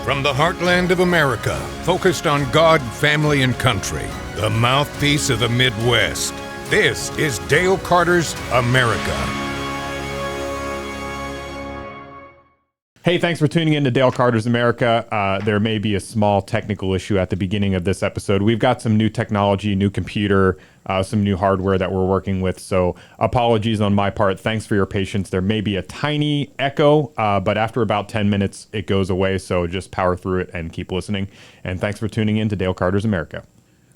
From the heartland of America, focused on God, family, and country, the mouthpiece of the Midwest. This is Dale Carter's America. Hey, thanks for tuning in to Dale Carter's America. There may be a small technical issue at the beginning of this episode. We've got some new technology, new computer, some new hardware that we're working with. So apologies on my part. Thanks for your patience. There may be a tiny echo, but after about 10 minutes, it goes away. So just power through it and keep listening. And thanks for tuning in to Dale Carter's America.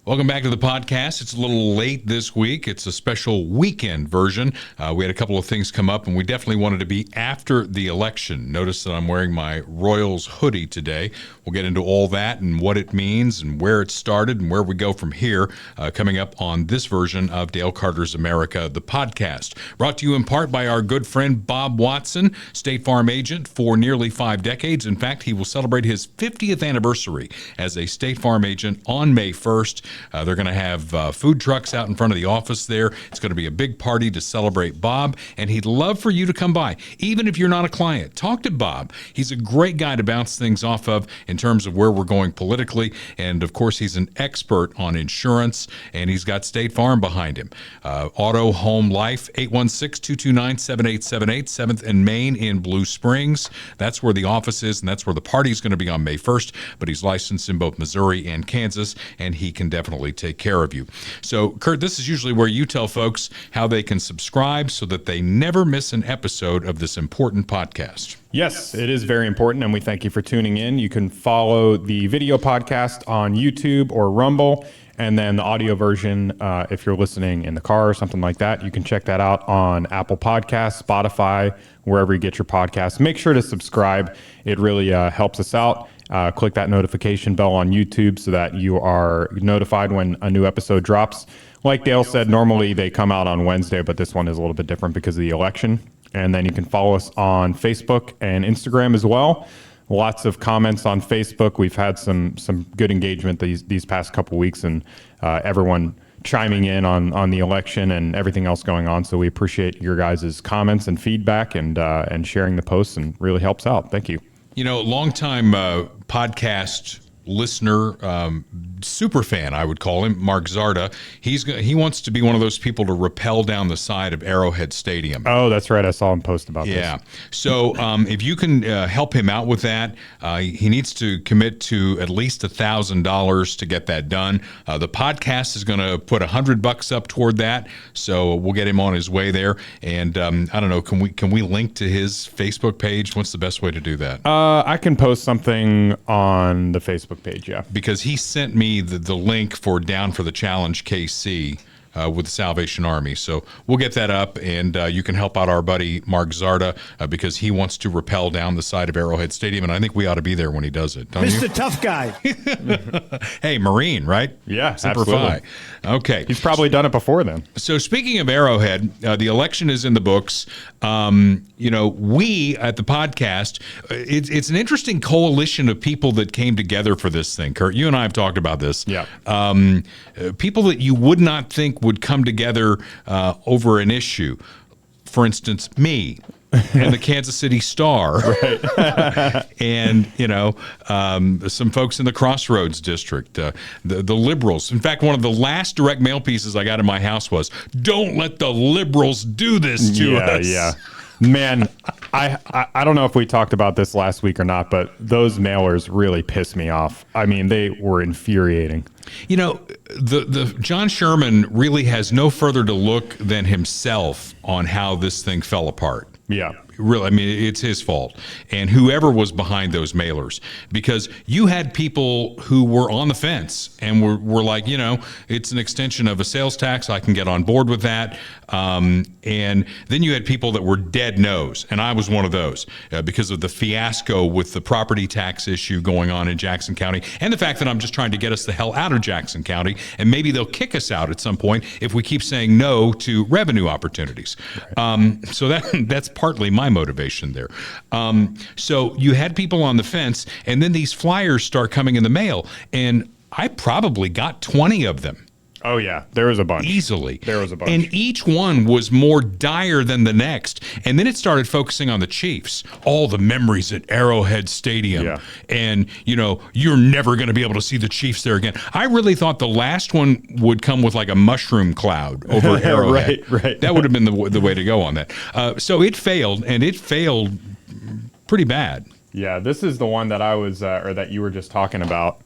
Welcome back to the podcast. It's a little late this week. It's a special weekend version. We had a couple of things come up, and we definitely wanted to be after the election. Notice that I'm wearing my Royals hoodie today. We'll get into all that and what it means and where it started and where we go from here coming up on this version of Dale Carter's America, the podcast. Brought to you in part by our good friend Bob Watson, State Farm agent for nearly 5 decades. In fact, he will celebrate his 50th anniversary as a State Farm agent on May 1st. They're going to have food trucks out in front of the office there. It's going to be a big party to celebrate Bob, and he'd love for you to come by. Even if you're not a client, talk to Bob. He's a great guy to bounce things off of in terms of where we're going politically, and of course, he's an expert on insurance, and he's got State Farm behind him. Auto, home, life, 816-229-7878, 7th and Main in Blue Springs. That's where the office is, and that's where the party's going to be on May 1st, but he's licensed in both Missouri and Kansas, and he can definitely take care of you. So, Kurt, this is usually where you tell folks how they can subscribe so that they never miss an episode of this important podcast. Yes, it is very important, and we thank you for tuning in. You can follow the video podcast on YouTube or Rumble, and then the audio version, if you're listening in the car or something like that, you can check that out on Apple Podcasts, Spotify, wherever you get your podcasts. Make sure to subscribe. It really helps us out. Click that notification bell on YouTube so that you are notified when a new episode drops. Like Dale said, normally they come out on Wednesday, but this one is a little bit different because of the election. And then you can follow us on Facebook and Instagram as well. Lots of comments on Facebook. We've had some good engagement these past couple weeks, and everyone chiming in on the election and everything else going on. So we appreciate your guys' comments and feedback and sharing the posts, and really helps out. Thank you. You know, longtime podcast listener, super fan, I would call him, Mark Zarda. He wants to be one of those people to rappel down the side of Arrowhead Stadium. Oh, that's right. I saw him post about this. Yeah. So if you can help him out with that, he needs to commit to at least $1,000 to get that done. The podcast is going to put $100 up toward that, so we'll get him on his way there. And I don't know, can we link to his Facebook page? What's the best way to do that? I can post something on the Facebook page, yeah. Because he sent me the link for Down for the Challenge KC with the Salvation Army. So we'll get that up, and you can help out our buddy Mark Zarda because he wants to rappel down the side of Arrowhead Stadium, and I think we ought to be there when he does it, don't you? Mr. Tough Guy. Hey, Marine, right? Yeah, Semper absolutely. Fi. Okay. He's probably done it before then. So speaking of Arrowhead, the election is in the books. We at the podcast, it's an interesting coalition of people that came together for this thing. Kurt, you and I have talked about this. Yeah. People that you would not think would come together over an issue. For instance, me and the Kansas City Star, right. And some folks in the Crossroads district, the liberals. In fact, one of the last direct mail pieces I got in my house was, "Don't let the liberals do this to us." Yeah. Man, I don't know if we talked about this last week or not, but those mailers really pissed me off. I mean, they were infuriating. You know, the John Sherman really has no further to look than himself on how this thing fell apart. Yeah. Really, I mean, it's his fault. And whoever was behind those mailers, because you had people who were on the fence and were like, it's an extension of a sales tax. I can get on board with that. And then you had people that were dead no's. And I was one of those because of the fiasco with the property tax issue going on in Jackson County and the fact that I'm just trying to get us the hell out of Jackson County. And maybe they'll kick us out at some point if we keep saying no to revenue opportunities. Right. So that's partly my motivation there. So you had people on the fence, and then these flyers start coming in the mail, and I probably got 20 of them. Oh, yeah. There was a bunch. Easily. There was a bunch. And each one was more dire than the next. And then it started focusing on the Chiefs. All the memories at Arrowhead Stadium. Yeah. And, you're never going to be able to see the Chiefs there again. I really thought the last one would come with like a mushroom cloud over Arrowhead. Right. That would have been the way to go on that. So it failed, and it failed pretty bad. Yeah, this is the one that I was, or that you were just talking about.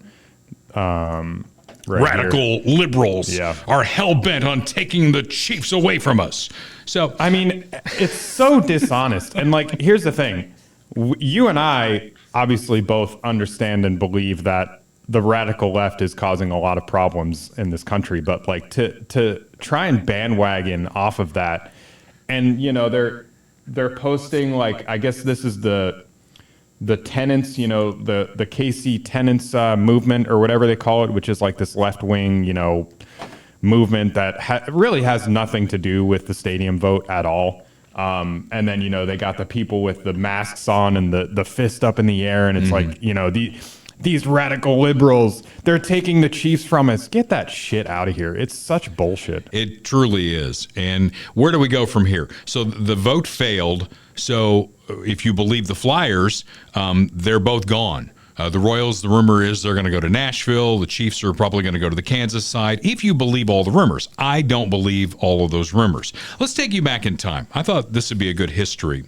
Radical liberals are hell-bent on taking the Chiefs away from us. So, I mean, it's so dishonest. And like, here's the thing. You and I obviously both understand and believe that the radical left is causing a lot of problems in this country. But like to try and bandwagon off of that, and they're posting like, I guess this is the tenants, the KC tenants movement or whatever they call it, which is like this left wing, movement that really has nothing to do with the stadium vote at all. And then, they got the people with the masks on and the fist up in the air. And it's like, these radical liberals, they're taking the Chiefs from us. Get that shit out of here. It's such bullshit. It truly is. And where do we go from here? So the vote failed. So if you believe the Flyers, they're both gone. The Royals, the rumor is they're going to go to Nashville. The Chiefs are probably going to go to the Kansas side. If you believe all the rumors, I don't believe all of those rumors. Let's take you back in time. I thought this would be a good history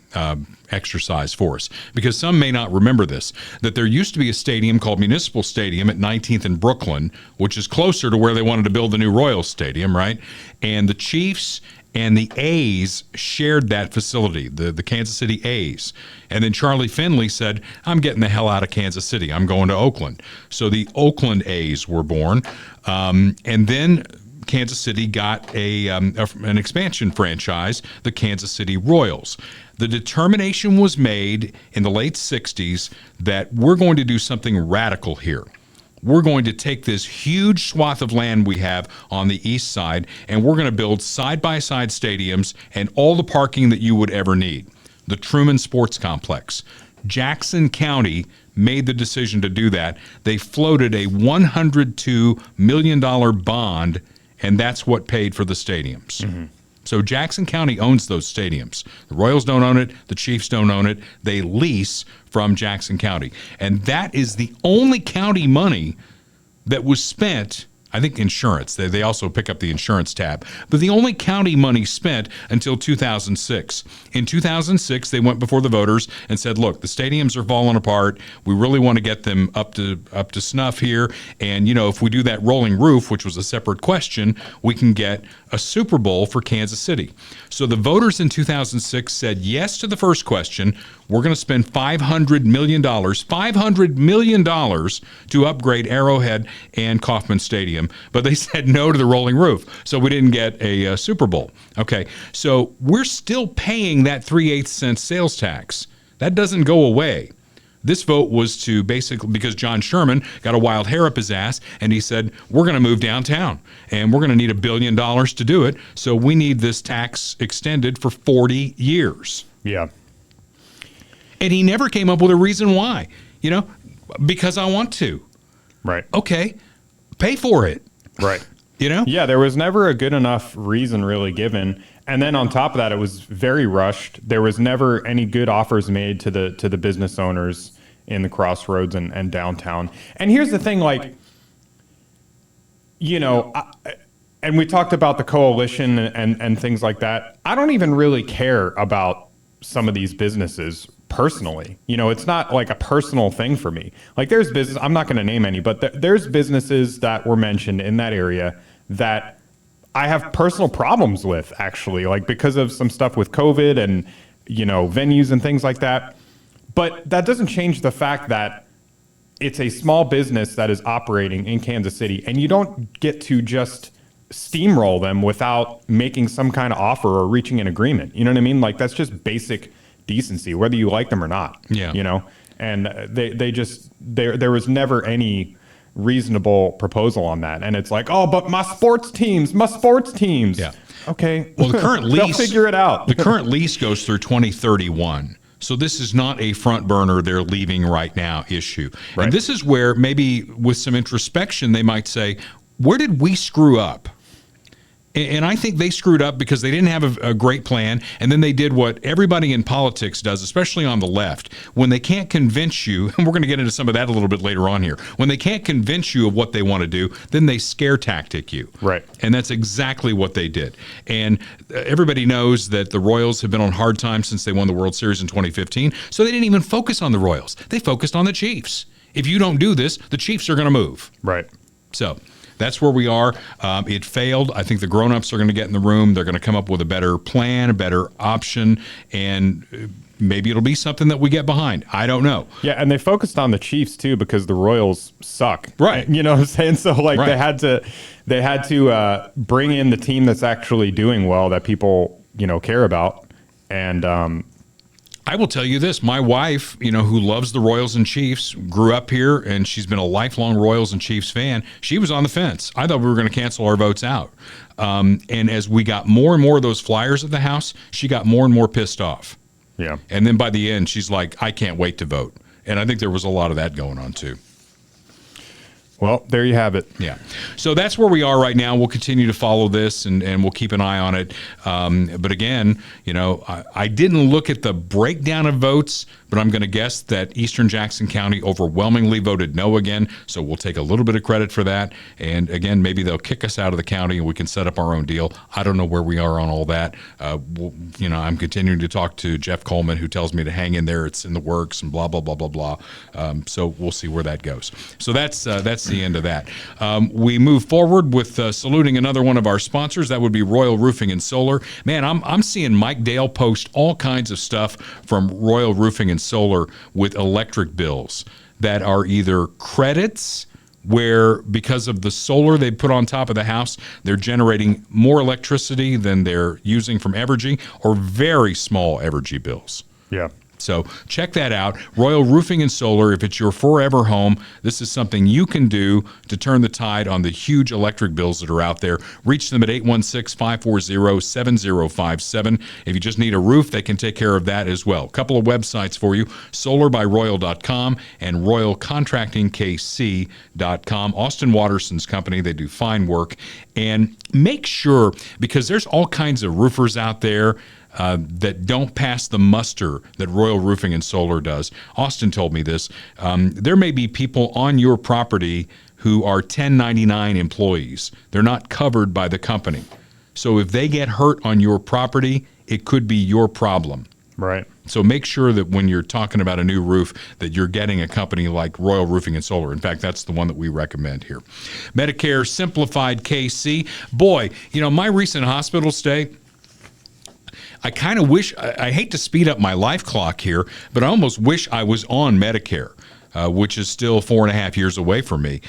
exercise for us, because some may not remember this, that there used to be a stadium called Municipal Stadium at 19th and Brooklyn, which is closer to where they wanted to build the new Royals Stadium, right? And the Chiefs and the A's shared that facility, the Kansas City A's. And then Charlie Finley said, I'm getting the hell out of Kansas City. I'm going to Oakland. So the Oakland A's were born. And then Kansas City got an expansion franchise, the Kansas City Royals. The determination was made in the late 60s that we're going to do something radical here. We're going to take this huge swath of land we have on the east side, and we're going to build side-by-side stadiums and all the parking that you would ever need. The Truman Sports Complex. Jackson County made the decision to do that. They floated a $102 million bond, and that's what paid for the stadiums. Mm-hmm. So Jackson County owns those stadiums. The Royals don't own it. The Chiefs don't own it. They lease from Jackson County. And that is the only county money that was spent. I think insurance. They also pick up the insurance tab. But the only county money spent until 2006. In 2006, they went before the voters and said, look, the stadiums are falling apart. We really want to get them up to snuff here. And, if we do that rolling roof, which was a separate question, we can get a Super Bowl for Kansas City. So the voters in 2006 said yes to the first question. We're going to spend $500 million to upgrade Arrowhead and Kauffman Stadium. But they said no to the rolling roof. So we didn't get a Super Bowl. Okay, so we're still paying that 3/8 cent sales tax. That doesn't go away. This vote was to basically, because John Sherman got a wild hair up his ass, and he said, we're going to move downtown, and we're going to need $1 billion to do it. So we need this tax extended for 40 years. Yeah. And he never came up with a reason why. Because I want to. Right. Okay, pay for it. Right. Yeah, there was never a good enough reason really given. And then on top of that, it was very rushed. There was never any good offers made to the business owners in the Crossroads and downtown. And here's the thing, and we talked about the coalition and things like that. I don't even really care about some of these businesses personally. It's not like a personal thing for me. Like there's business, I'm not going to name any, but there's businesses that were mentioned in that area that I have personal problems with, actually, like because of some stuff with COVID and, venues and things like that. But that doesn't change the fact that it's a small business that is operating in Kansas City, and you don't get to just steamroll them without making some kind of offer or reaching an agreement. You know what I mean? Like that's just basic decency, whether you like them or not. Yeah. And there was never any reasonable proposal on that. And it's like, oh, but my sports teams. Yeah. Okay. Well, the current lease, they'll figure it out. The current lease goes through 2031. So this is not a front burner, they're leaving right now issue. Right. And this is where maybe with some introspection, they might say, where did we screw up? And I think they screwed up because they didn't have a great plan. And then they did what everybody in politics does, especially on the left. When they can't convince you, and we're going to get into some of that a little bit later on here, when they can't convince you of what they want to do, then they scare tactic you. Right. And that's exactly what they did. And everybody knows that the Royals have been on hard times since they won the World Series in 2015. So they didn't even focus on the Royals. They focused on the Chiefs. If you don't do this, the Chiefs are going to move. Right. So that's where we are. It failed. I think the grown-ups are going to get in the room. They're going to come up with a better plan, a better option, and maybe it'll be something that we get behind. I don't know. Yeah, and they focused on the Chiefs too because the Royals suck. Right. You know what I'm saying? So like Right. they had to bring in the team that's actually doing well that people, care about. And I will tell you this. My wife, who loves the Royals and Chiefs, grew up here, and she's been a lifelong Royals and Chiefs fan. She was on the fence. I thought we were going to cancel our votes out. And as we got more and more of those flyers at the house, she got more and more pissed off. yeah. And then by the end, she's like, I can't wait to vote. And I think there was a lot of that going on, too. Well, there you have it. Yeah. So that's where we are right now. We'll continue to follow this and we'll keep an eye on it. But again, I didn't look at the breakdown of votes, but I'm going to guess that Eastern Jackson County overwhelmingly voted no again. So we'll take a little bit of credit for that. And again, maybe they'll kick us out of the county and we can set up our own deal. I don't know where we are on all that. I'm continuing to talk to Jeff Coleman, who tells me to hang in there. It's in the works and blah, blah, blah, blah, blah. So we'll see where that goes. So that's the end of that. We move forward with saluting another one of our sponsors. That would be Royal Roofing and Solar. Man, I'm seeing Mike Dale post all kinds of stuff from Royal Roofing and Solar with electric bills that are either credits where because of the solar they put on top of the house, they're generating more electricity than they're using from Evergy, or very small Evergy bills. Yeah. So check that out. Royal Roofing and Solar, if it's your forever home, this is something you can do to turn the tide on the huge electric bills that are out there. Reach them at 816-540-7057. If you just need a roof, they can take care of that as well. A couple of websites for you, solarbyroyal.com and royalcontractingkc.com. Austin Watterson's company, they do fine work. And make sure, because there's all kinds of roofers out there that don't pass the muster that Royal Roofing and Solar does. Austin told me this. There may be people on your property who are 1099 employees. They're not covered by the company. So if they get hurt on your property, it could be your problem. Right. So make sure that when you're talking about a new roof that you're getting a company like Royal Roofing and Solar. In fact, that's the one that we recommend here. Medicare Simplified KC. Boy, my recent hospital stay, I kind of wish, I hate to speed up my life clock here, but I almost wish I was on Medicare, which is still 4.5 years away from me,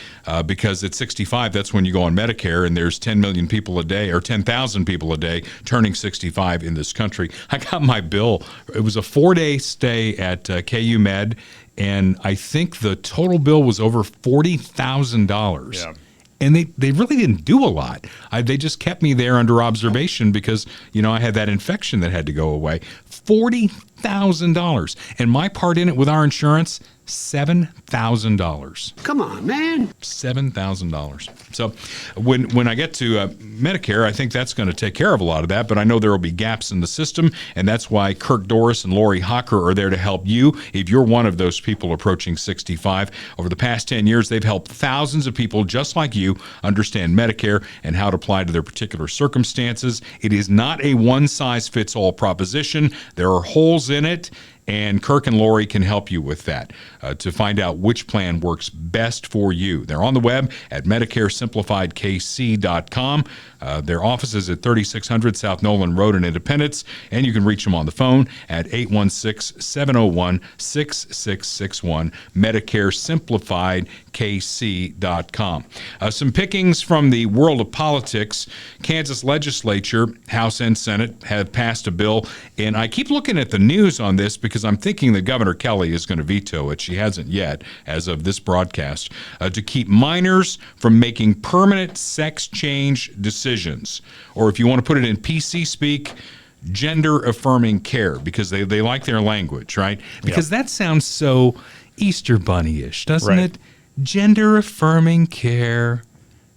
because at 65, that's when you go on Medicare, and there's 10 million people a day, or 10,000 people a day turning 65 in this country. I got my bill. It was a 4-day stay at KU Med, and I think the total bill was over $40,000. Yeah. And they really didn't do a lot. They just kept me there under observation because, I had that infection that had to go away. $40,000. And my part in it with our insurance, $7,000. Come on, man. $7,000. So when I get to Medicare, I think that's going to take care of a lot of that, but I know there will be gaps in the system, and that's why Kirk Doris and Lori Hocker are there to help you if you're one of those people approaching 65. Over the past 10 years, they've helped thousands of people just like you understand Medicare and how to apply to their particular circumstances. It is not a one-size-fits-all proposition. There are holes in it, and Kirk and Lori can help you with that to find out which plan works best for you. They're on the web at MedicareSimplifiedKC.com. Their office is at 3600 South Nolan Road in Independence, and you can reach them on the phone at 816-701-6661, MedicareSimplifiedKC.com. Some pickings from the world of politics. Kansas legislature, House and Senate, have passed a bill, and I keep looking at the news on this because I'm thinking that Governor Kelly is going to veto it. She hasn't yet, as of this broadcast, to keep minors from making permanent sex change decisions, or if you want to put it in PC speak, gender affirming care, because they like their language, right? Because that sounds so Easter Bunny-ish, doesn't it? Gender affirming care.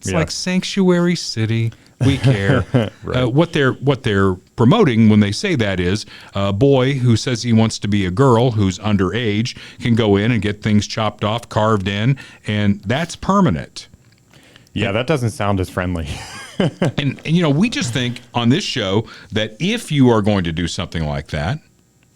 It's like sanctuary city. We care. Right. What they're promoting when they say that is a boy who says he wants to be a girl who's underage can go in and get things chopped off, carved in, and that's permanent. Yeah, that doesn't sound as friendly. And we just think on this show that if you are going to do something like that,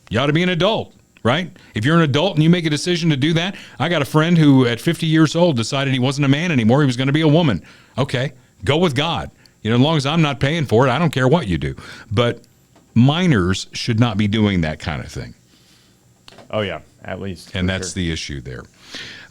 you ought to be an adult. Right? If you're an adult and you make a decision to do that, I got a friend who at 50 years old decided he wasn't a man anymore. He was going to be a woman. Okay, go with God. As long as I'm not paying for it, I don't care what you do. But minors should not be doing that kind of thing. Oh, yeah, at least. And that's the issue there.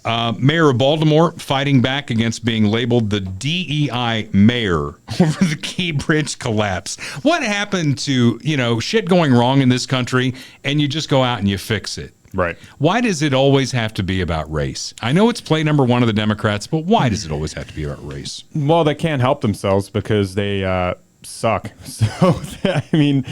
Mayor of Baltimore fighting back against being labeled the DEI mayor over the Key Bridge collapse. What happened to, shit going wrong in this country and you just go out and you fix it? Right. Why does it always have to be about race? I know it's play number one of the Democrats, but why does it always have to be about race? Well, they can't help themselves because they suck. So, I mean,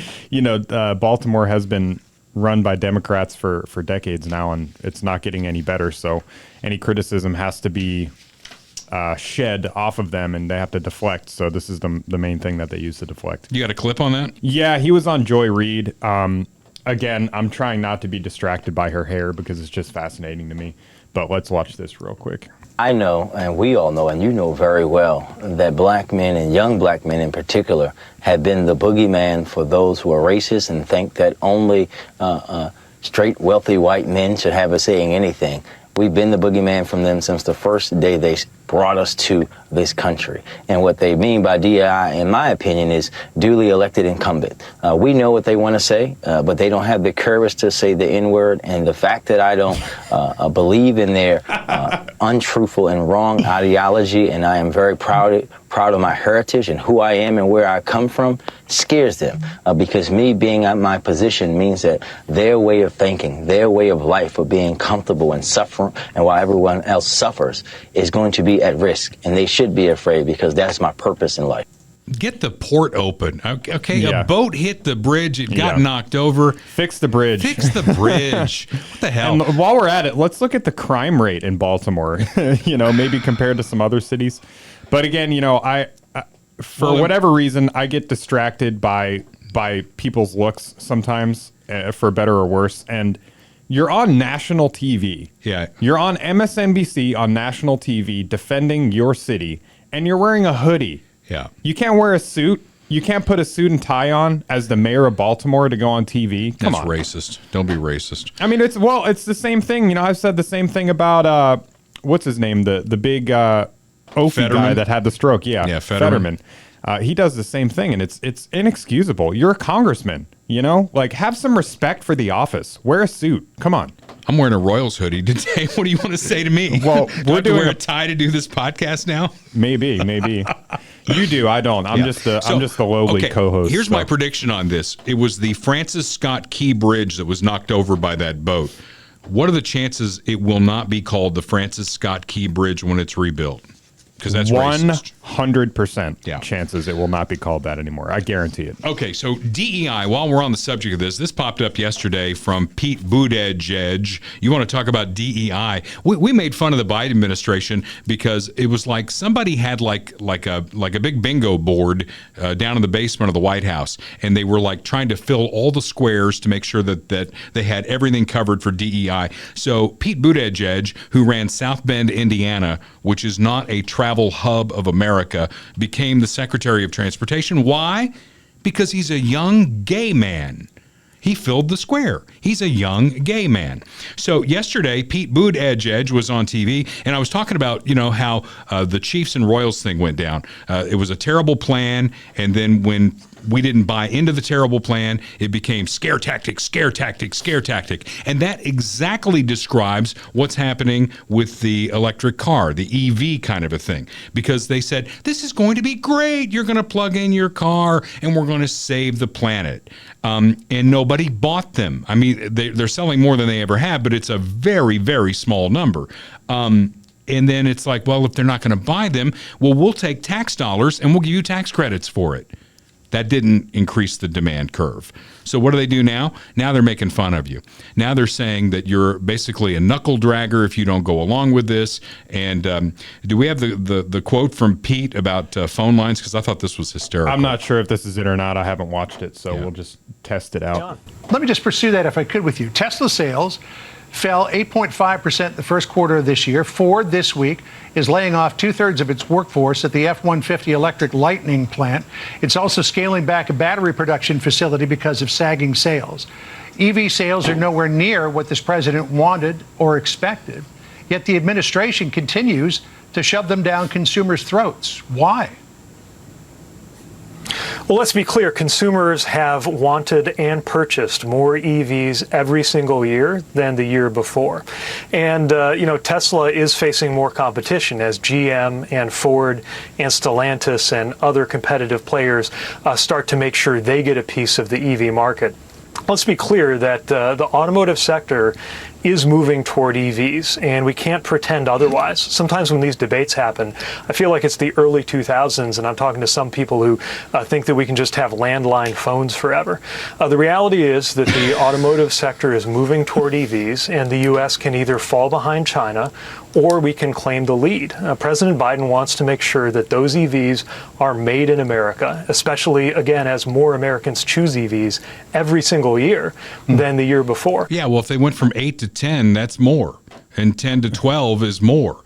Baltimore has been run by Democrats for decades now, and it's not getting any better. So any criticism has to be shed off of them, and they have to deflect. So this is the main thing that they use to deflect. You got a clip on that? Yeah, he was on Joy Reid. Again, I'm trying not to be distracted by her hair because it's just fascinating to me. But let's watch this real quick. I know, and we all know, and you know very well, that black men and young black men in particular have been the boogeyman for those who are racist and think that only straight, wealthy white men should have a say in anything. We've been the boogeyman from them since the first day they brought us to this country. And what they mean by DEI, in my opinion, is duly elected incumbent. We know what they want to say, but they don't have the courage to say the N-word. And the fact that I don't believe in their untruthful and wrong ideology, and I am very proud of my heritage and who I am and where I come from, scares them. Because me being at my position means that their way of thinking, their way of life of being comfortable and suffering, and while everyone else suffers, is going to be at risk. And they should be afraid because that's my purpose in life. Get the port open. Okay, Yeah. A boat hit the bridge. It got knocked over. Fix the bridge. Fix the bridge. What the hell? And while we're at it, let's look at the crime rate in Baltimore, maybe compared to some other cities. But again, for whatever reason, I get distracted by people's looks sometimes, for better or worse. And you're on national TV. Yeah. You're on MSNBC on national TV defending your city, and you're wearing a hoodie. Yeah. You can't wear a suit. You can't put a suit and tie on as the mayor of Baltimore to go on TV. Come on. That's racist. Don't be racist. I mean, it's the same thing. I've said the same thing about what's his name, the big Opie guy that had the stroke. Yeah, Fetterman. He does the same thing, and it's inexcusable. You're a congressman. Have some respect for the office. Wear a suit. Come on. I'm wearing a Royals hoodie today. What do you want to say to me? Well, do I have to wear a tie to do this podcast now? Maybe. You do. I don't. I'm just the lowly co-host. Here's my prediction on this. It was the Francis Scott Key Bridge that was knocked over by that boat. What are the chances it will not be called the Francis Scott Key Bridge when it's rebuilt? Because that's 100% chances it will not be called that anymore. I guarantee it. Okay, so DEI, while we're on the subject of this popped up yesterday from Pete Buttigieg. You want to talk about DEI? We made fun of the Biden administration because it was like somebody had like a big bingo board down in the basement of the White House, and they were like trying to fill all the squares to make sure that they had everything covered for DEI. So Pete Buttigieg, who ran South Bend, Indiana, which is not a travel hub of America, became the Secretary of Transportation. Why? Because he's a young gay man. He filled the square. He's a young gay man. So yesterday, Pete Buttigieg was on TV, and I was talking about, how the Chiefs and Royals thing went down. It was a terrible plan, and then when we didn't buy into the terrible plan, it became scare tactic, scare tactic, scare tactic. And that exactly describes what's happening with the electric car, the EV kind of a thing. Because they said, this is going to be great. You're going to plug in your car, and we're going to save the planet. And nobody bought them. I mean, they're selling more than they ever have, but it's a very, very small number. And then it's like, well, if they're not going to buy them, well, we'll take tax dollars and we'll give you tax credits for it. That didn't increase the demand curve. So what do they do now? Now they're making fun of you. Now they're saying that you're basically a knuckle dragger if you don't go along with this. And do we have the quote from Pete about phone lines? Because I thought this was hysterical. I'm not sure if this is it or not. I haven't watched it, so we'll just test it out. John. Let me just pursue that if I could with you. Tesla sales fell 8.5% the first quarter of this year. Ford this week is laying off 2/3 of its workforce at the F-150 electric Lightning plant. It's also scaling back a battery production facility because of sagging sales. EV sales are nowhere near what this president wanted or expected, yet the administration continues to shove them down consumers' throats. Why? Well, let's be clear. Consumers have wanted and purchased more EVs every single year than the year before. And, Tesla is facing more competition as GM and Ford and Stellantis and other competitive players start to make sure they get a piece of the EV market. Let's be clear that the automotive sector is moving toward EVs, and we can't pretend otherwise. Sometimes when these debates happen, I feel like it's the early 2000s, and I'm talking to some people who think that we can just have landline phones forever. The reality is that the automotive sector is moving toward EVs, and the U.S. can either fall behind China or we can claim the lead. President Biden wants to make sure that those EVs are made in America, especially, again, as more Americans choose EVs every single year than the year before. Yeah, well, if they went from 8 to 10, that's more. And 10 to 12 is more.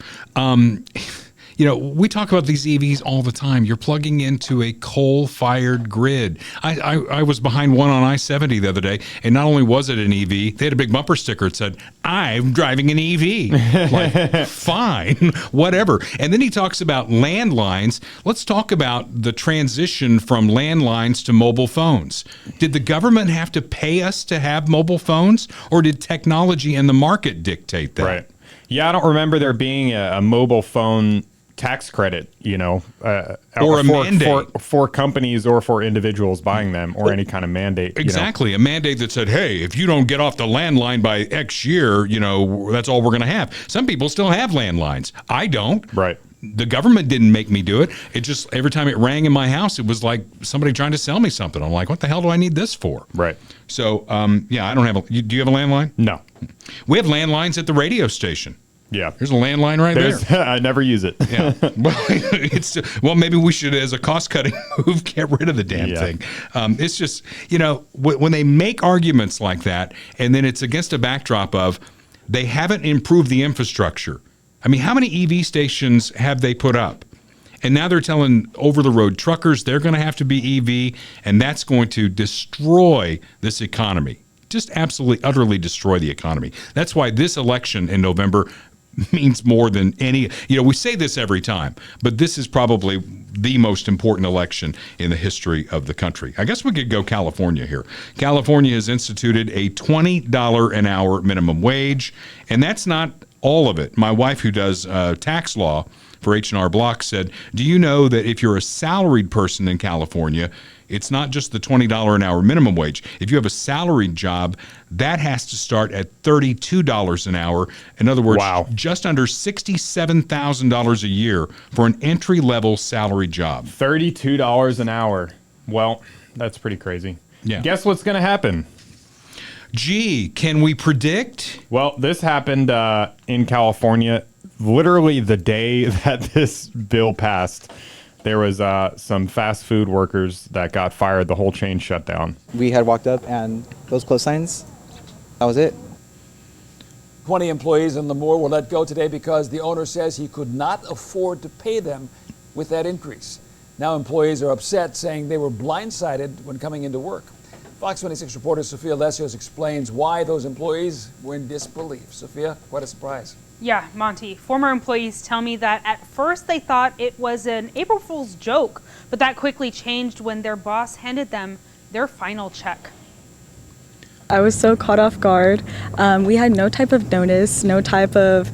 We talk about these EVs all the time. You're plugging into a coal-fired grid. I was behind one on I-70 the other day, and not only was it an EV, they had a big bumper sticker that said, "I'm driving an EV." Like, fine, whatever. And then he talks about landlines. Let's talk about the transition from landlines to mobile phones. Did the government have to pay us to have mobile phones, or did technology and the market dictate that? Right. Yeah, I don't remember there being a mobile phone tax credit, or a mandate for companies or for individuals buying them, or any kind of mandate. Exactly. A mandate that said, hey, if you don't get off the landline by X year, that's all we're going to have. Some people still have landlines. I don't. Right. The government didn't make me do it. It just, every time it rang in my house, it was like somebody trying to sell me something. I'm like, what the hell do I need this for? Right. So, I don't have do you have a landline? No. We have landlines at the radio station. Yeah. There's a landline right there. I never use it. Yeah. Well, maybe we should, as a cost-cutting move, get rid of the damn thing. It's just, when they make arguments like that, and then it's against a backdrop of they haven't improved the infrastructure. I mean, how many EV stations have they put up? And now they're telling over-the-road truckers they're going to have to be EV, and that's going to destroy this economy. Just absolutely, utterly destroy the economy. That's why this election in November means more than any. We say this every time, but this is probably the most important election in the history of the country. I guess we could go California here. California has instituted a $20 an hour minimum wage, and that's not all of it. My wife, who does tax law for H&R Block, said, do you know that if you're a salaried person in California, it's not just the $20 an hour minimum wage. If you have a salaried job, that has to start at $32 an hour. In other words, just under $67,000 a year for an entry-level salary job. $32 an hour. Well, that's pretty crazy. Yeah. Guess what's going to happen? Gee, can we predict? Well, this happened in California literally the day that this bill passed. There was some fast food workers that got fired. The whole chain shut down. We had walked up and those close signs, that was it. 20 employees in Lemoore were let go today because the owner says he could not afford to pay them with that increase. Now employees are upset, saying they were blindsided when coming into work. Fox 26 reporter Sophia Lesios explains why those employees were in disbelief. Sophia, what a surprise. Yeah, Monty, former employees tell me that at first they thought it was an April Fool's joke, but that quickly changed when their boss handed them their final check. I was so caught off guard. We had no type of notice, no type of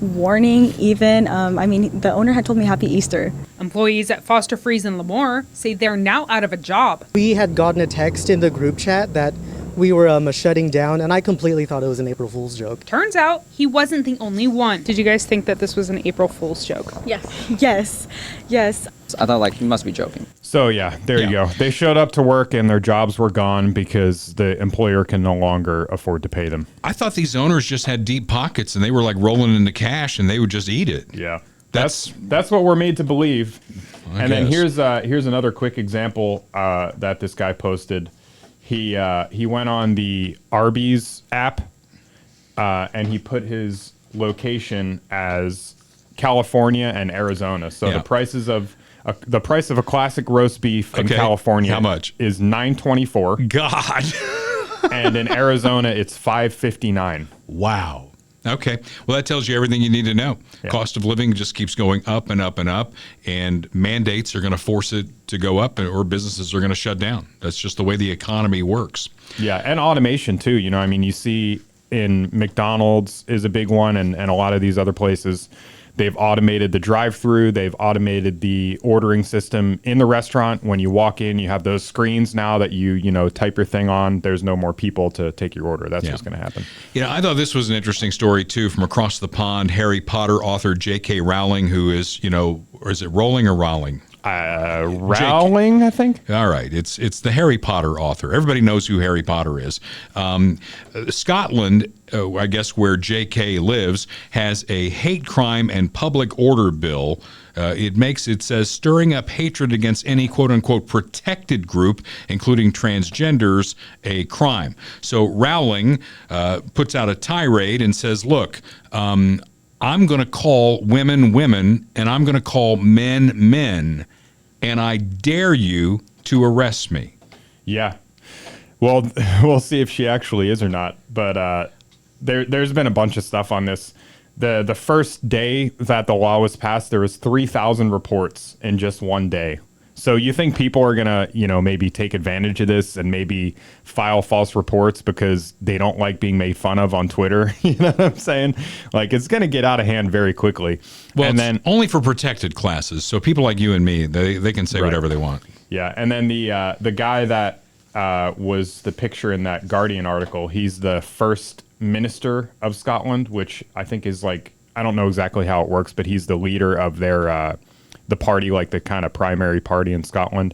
warning even. The owner had told me Happy Easter. Employees at Foster Freeze in Lemoore say they're now out of a job. We had gotten a text in the group chat that we were shutting down, and I completely thought it was an April Fool's joke. Turns out he wasn't the only one. Did you guys think that this was an April Fool's joke? Yes. I thought, like, you must be joking. So yeah, there you go. They showed up to work and their jobs were gone because the employer can no longer afford to pay them. I thought these owners just had deep pockets and they were like rolling into cash and they would just eat it. Yeah. That's what we're made to believe. Then here's another quick example that this guy posted. He went on the Arby's app and he put his location as California and Arizona. So the prices of the price of a classic roast beef in California, how much? Is $9.24. God. And in Arizona, it's $5.59. Wow. Okay. Well, that tells you everything you need to know. Yeah. Cost of living just keeps going up and up and up, and mandates are going to force it to go up, or businesses are going to shut down. That's just the way the economy works. Yeah, and automation too. You know, I mean, you see in McDonald's is a big one, and a lot of these other places. They've automated the drive-through. They've automated the ordering system in the restaurant. When you walk in, you have those screens now that you type your thing on. There's no more people to take your order. That's what's going to happen. I thought this was an interesting story, too, from across the pond. Harry Potter author J.K. Rowling, who is, or is it Rowling or Rowling? Rowling, I think. All right. It's the Harry Potter author. Everybody knows who Harry Potter is. Scotland, I guess where J.K. lives, has a hate crime and public order bill. It says stirring up hatred against any quote unquote protected group, including transgenders, a crime. So Rowling puts out a tirade and says, look, I'm going to call women women, and I'm going to call men men, and I dare you to arrest me. Yeah. Well, we'll see if she actually is or not. But there's been a bunch of stuff on this. The first day that the law was passed, there was 3,000 reports in just one day. So you think people are going to, maybe take advantage of this and maybe file false reports because they don't like being made fun of on Twitter? You know what I'm saying? Like, it's going to get out of hand very quickly. Well, and then only for protected classes. So people like you and me, they can say whatever they want. Yeah. And then the guy that was the picture in that Guardian article, he's the first minister of Scotland, which I think is like, I don't know exactly how it works, but he's the leader of their the party, like the kind of primary party in Scotland.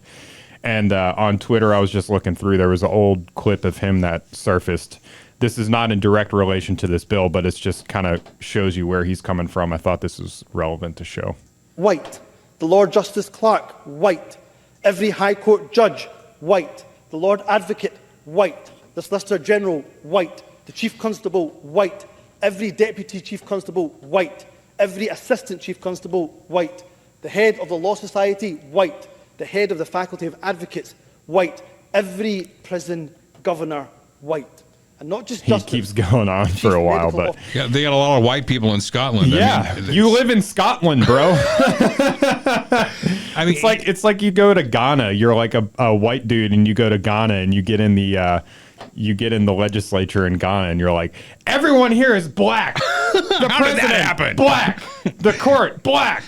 And on Twitter, I was just looking through, there was an old clip of him that surfaced. This is not in direct relation to this bill, but it's just kind of shows you where he's coming from. I thought this was relevant to show. White. The Lord Justice Clerk, white. Every High Court judge, white. The Lord Advocate, white. The Solicitor General, white. The Chief Constable, white. Every Deputy Chief Constable, white. Every Assistant Chief Constable, white. The head of the Law Society, white. The head of the Faculty of Advocates, white. Every prison governor, white. And not just justice. He keeps going on for a while, but yeah, they got a lot of white people in Scotland. Yeah, I mean, you live in Scotland, bro. I mean, it's like you go to Ghana. You're like a white dude, and you go to Ghana, and you get in the legislature in Ghana, and you're like, everyone here is black. The How did that happen? Black. The court, black.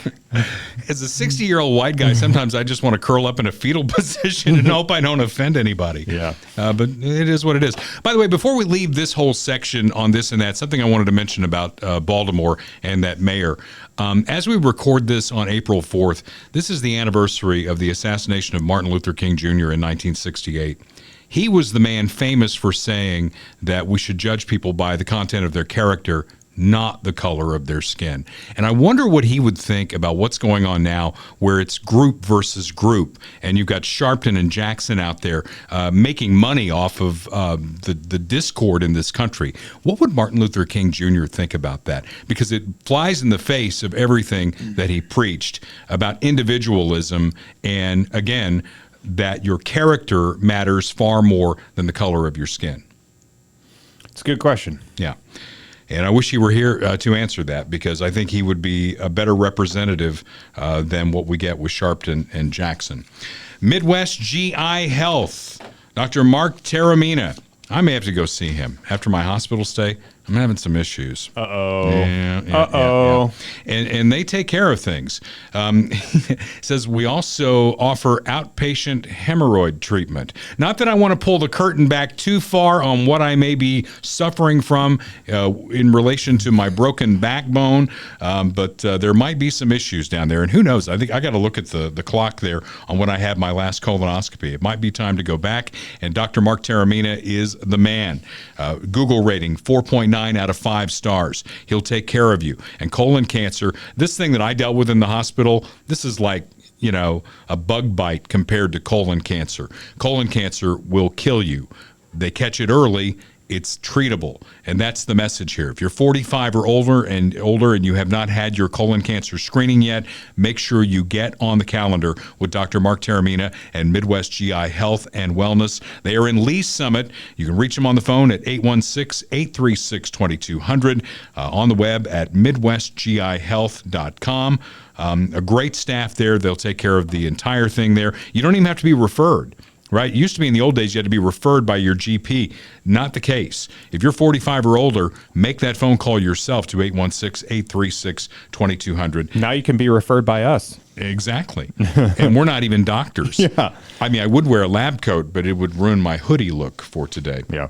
As a 60-year-old white guy, sometimes I just want to curl up in a fetal position and hope I don't offend anybody. Yeah. But it is what it is. By the way, before we leave this whole section on this and that, something I wanted to mention about Baltimore and that mayor. As we record this on April 4th, this is the anniversary of the assassination of Martin Luther King Jr. in 1968. He was the man famous for saying that we should judge people by the content of their character, not the color of their skin. And I wonder what he would think about what's going on now where it's group versus group. And you've got Sharpton and Jackson out there making money off of the discord in this country. What would Martin Luther King Jr. think about that? Because it flies in the face of everything that he preached about individualism and, again, that your character matters far more than the color of your skin. It's a good question. Yeah. And I wish he were here to answer that, because I think he would be a better representative than what we get with Sharpton and Jackson. Midwest GI Health, Dr. Mark Taramina. I may have to go see him. After my hospital stay, I'm having some issues. Uh-oh. Yeah. and they take care of things. It says we also offer outpatient hemorrhoid treatment. Not that I want to pull the curtain back too far on what I may be suffering from in relation to my broken backbone, but there might be some issues down there, and who knows? I think I got to look at the clock there on when I had my last colonoscopy. It might be time to go back, and Dr. Mark Taramina is the man. Google rating 4.9 out of 5 stars. He'll take care of you. And colon cancer, this thing that I dealt with in the hospital, this is like, you know, a bug bite compared to colon cancer. Colon cancer will kill you. They catch it early, it's treatable. And that's the message here. If you're 45 or older and you have not had your colon cancer screening yet, make sure you get on the calendar with Dr. Mark Taramina and Midwest GI Health and Wellness. They are in Lee Summit. You can reach them on the phone at 816-836-2200, on the web at midwestgihealth.com. A great staff there. They'll take care of the entire thing there. You don't even have to be referred. Right? It used to be in the old days you had to be referred by your GP. Not the case. If you're 45 or older, make that phone call yourself to 816-836-2200. Now you can be referred by us. Exactly. And we're not even doctors. Yeah. I mean, I would wear a lab coat, but it would ruin my hoodie look for today. Yeah.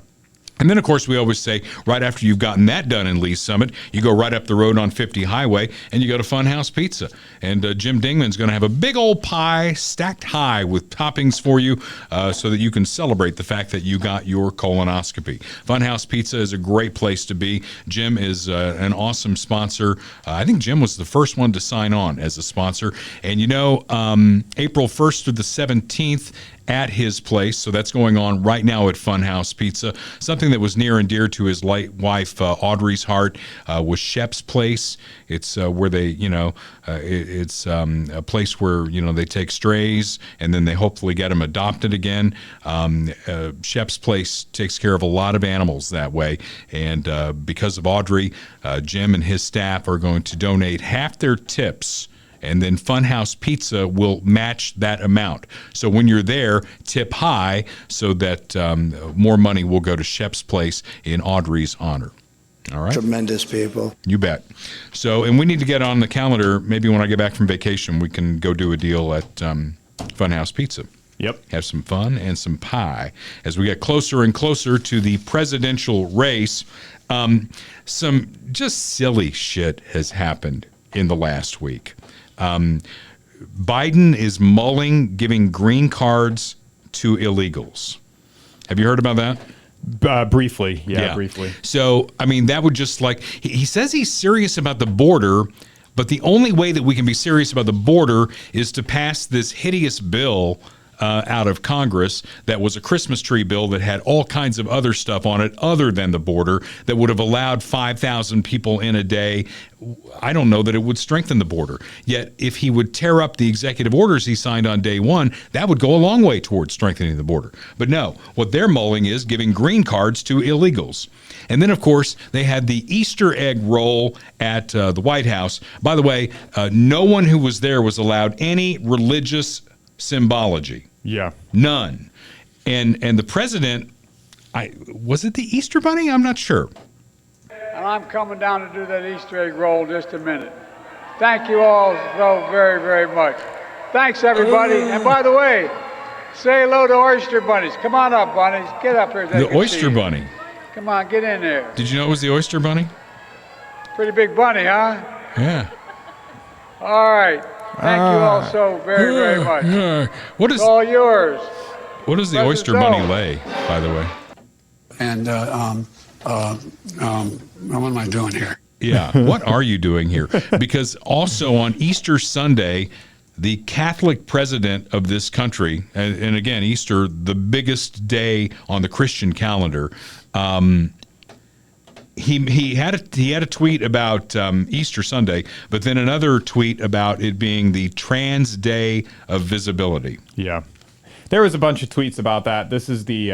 And then, of course, we always say, right after you've gotten that done in Lee Summit, you go right up the road on 50 Highway and you go to Funhouse Pizza. And Jim Dingman's going to have a big old pie stacked high with toppings for you so that you can celebrate the fact that you got your colonoscopy. Funhouse Pizza is a great place to be. Jim is an awesome sponsor. I think Jim was the first one to sign on as a sponsor. And, you know, April 1st to the 17th, at his place. So that's going on right now at Funhouse Pizza. Something that was near and dear to his late wife, Audrey's heart, was Shep's Place. It's where they, you know, it's a place where, you know, they take strays and then they hopefully get them adopted again. Shep's Place takes care of a lot of animals that way. And because of Audrey, Jim and his staff are going to donate half their tips, and then Funhouse Pizza will match that amount. So when you're there, tip high so that more money will go to Shep's Place in Audrey's honor. All right? Tremendous people. You bet. So, and we need to get on the calendar. Maybe when I get back from vacation, we can go do a deal at Funhouse Pizza. Yep. Have some fun and some pie. As we get closer and closer to the presidential race, some just silly shit has happened in the last week. Biden is mulling giving green cards to illegals. Have you heard about that? Briefly. Yeah, briefly. So, I mean, that would just like, he says he's serious about the border, but the only way that we can be serious about the border is to pass this hideous bill out of Congress that was a Christmas tree bill that had all kinds of other stuff on it other than the border that would have allowed 5,000 people in a day. I don't know that it would strengthen the border. Yet, if he would tear up the executive orders he signed on day one, that would go a long way towards strengthening the border. But no, what they're mulling is giving green cards to illegals. And then, of course, they had the Easter egg roll at the White House. By the way, no one who was there was allowed any religious symbology. Yeah. None. And the president, was it the Easter Bunny? I'm not sure. And I'm coming down to do that Easter egg roll in just a minute. Thank you all so very, very much. Thanks, everybody. And by the way, say hello to oyster bunnies. Come on up, bunnies. Get up here. The oyster bunny. Come on, get in there. Did you know it was the oyster bunny? Pretty big bunny, huh? Yeah. All right. Thank you all so very, very much. What is it's all yours. What does the oyster bunny lay, by the way? And what am I doing here? Yeah, what are you doing here? Because also on Easter Sunday, the Catholic president of this country, and again, Easter, the biggest day on the Christian calendar, he had a tweet about Easter Sunday, but then another tweet about it being the Trans Day of Visibility. Yeah, there was a bunch of tweets about that. This is the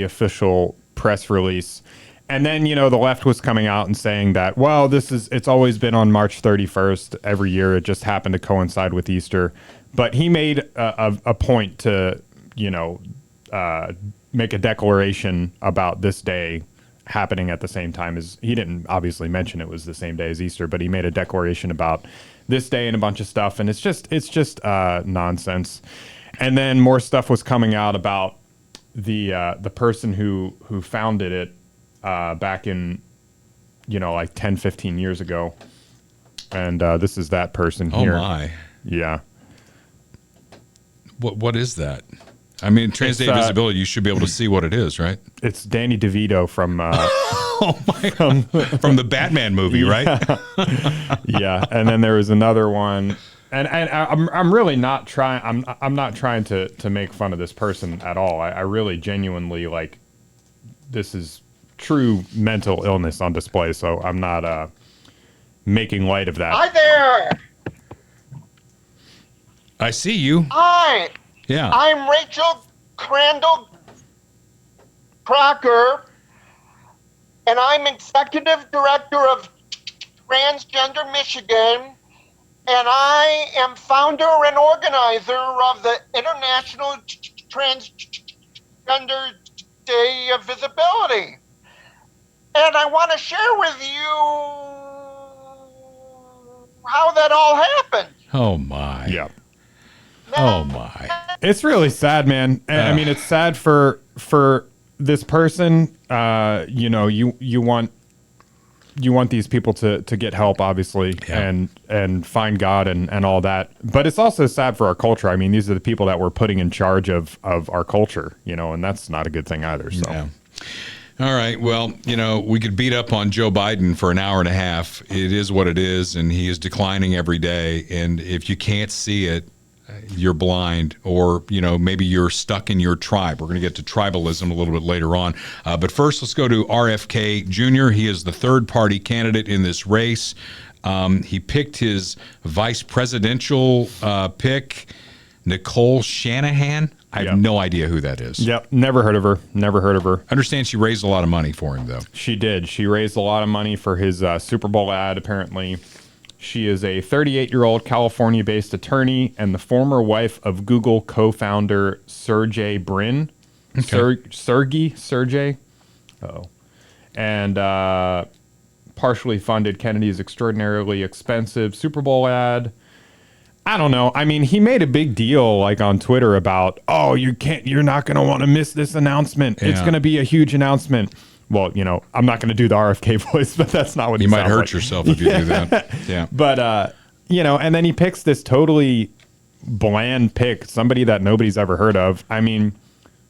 official press release, and then the left was coming out and saying that, well, it's always been on March 31st every year. It just happened to coincide with Easter, but he made a point to make a declaration about this day happening at the same time as, he didn't obviously mention it was the same day as Easter, but he made a declaration about this day and a bunch of stuff, and it's just nonsense. And then more stuff was coming out about the person who founded it back in, like 10, 15 years ago. And this is that person here. Oh my. Yeah. What is that? I mean, Trans Day of Visibility, you should be able to see what it is, right? It's Danny DeVito from from the Batman movie, right? Yeah. And then there was another one, and I'm really not trying. I'm not trying to make fun of this person at all. I really genuinely, like, this is true mental illness on display. So I'm not making light of that. Hi there. I see you. Hi. Yeah. I'm Rachel Crandall Crocker, and I'm Executive Director of Transgender Michigan, and I am founder and organizer of the International Transgender Day of Visibility. And I want to share with you how that all happened. Oh, my. Yeah. Oh, my. It's really sad, man. I mean, it's sad for this person. You want these people to get help, obviously, and find God and all that. But it's also sad for our culture. I mean, these are the people that we're putting in charge of our culture, and that's not a good thing either. So. Yeah. All right. Well, we could beat up on Joe Biden for an hour and a half. It is what it is, and he is declining every day. And if you can't see it, you're blind, or maybe you're stuck in your tribe. We're going to get to tribalism a little bit later on, but first let's go to RFK Jr. He is the third party candidate in this race. He picked his vice presidential pick, Nicole Shanahan. I have no idea who that is. Yep, never heard of her. I understand she raised a lot of money for him, though. She did. She raised a lot of money for his Super Bowl ad, apparently. She is a 38-year-old California-based attorney and the former wife of Google co-founder Sergey Brin. Sergey. Oh. And partially funded Kennedy's extraordinarily expensive Super Bowl ad. I don't know. I mean, he made a big deal like on Twitter about, you're not going to want to miss this announcement. Yeah. It's going to be a huge announcement. Well, I'm not going to do the RFK voice, but that's not what he might hurt like. yourself if you do that. Yeah. But, and then he picks this totally bland pick, somebody that nobody's ever heard of. I mean,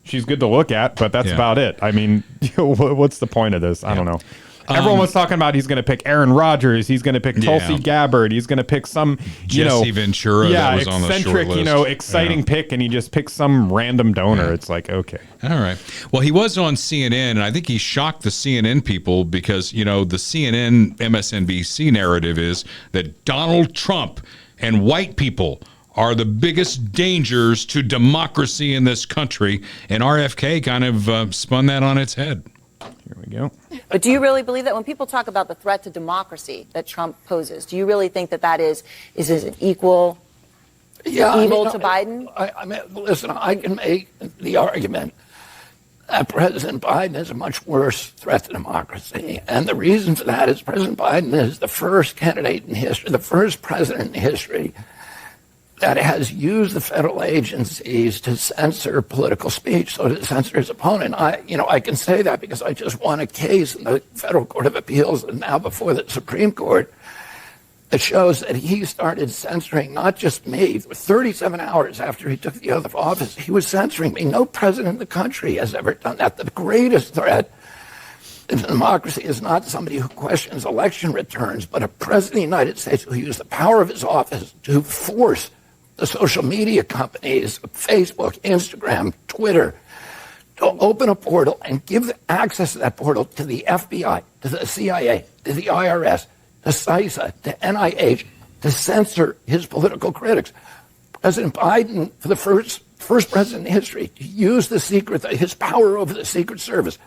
she's good to look at, but that's about it. I mean, what's the point of this? I don't know. Everyone was talking about he's going to pick Aaron Rodgers. He's going to pick Tulsi Gabbard. He's going to pick some, Jesse Ventura. Yeah, that was on the short list. exciting pick, and he just picks some random donor. It's like, okay. All right. Well, he was on CNN, and I think he shocked the CNN people because, the CNN MSNBC narrative is that Donald Trump and white people are the biggest dangers to democracy in this country, and RFK kind of spun that on its head. Here we go. But do you really believe that when people talk about the threat to democracy that Trump poses, do you really think that is an equal evil to Biden? I mean, listen, I can make the argument that President Biden is a much worse threat to democracy. And the reason for that is President Biden is the first candidate in history, the first president in history that has used the federal agencies to censor political speech, so to censor his opponent. I can say that because I just won a case in the Federal Court of Appeals and now before the Supreme Court that shows that he started censoring not just me. 37 hours after he took the oath of office, he was censoring me. No president in the country has ever done that. The greatest threat to democracy is not somebody who questions election returns, but a president of the United States who used the power of his office to force the social media companies, Facebook, Instagram, Twitter, to open a portal and give access to that portal to the FBI, to the CIA, to the IRS, to CISA, to NIH, to censor his political critics. President Biden, for the first president in history, to use his power over the Secret Service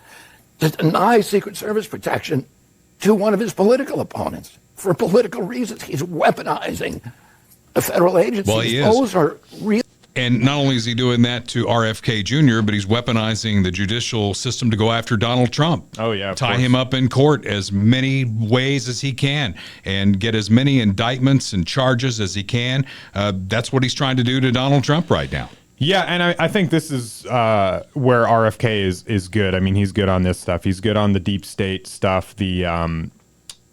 to deny Secret Service protection to one of his political opponents for political reasons. He's weaponizing the federal agencies. Well, he is. Those are real. And not only is he doing that to RFK Jr., but he's weaponizing the judicial system to go after Donald Trump. Oh, yeah. Tie him up in court as many ways as he can and get as many indictments and charges as he can. That's what he's trying to do to Donald Trump right now. Yeah, and I think this is where RFK is good. I mean, he's good on this stuff. He's good on the deep state stuff, the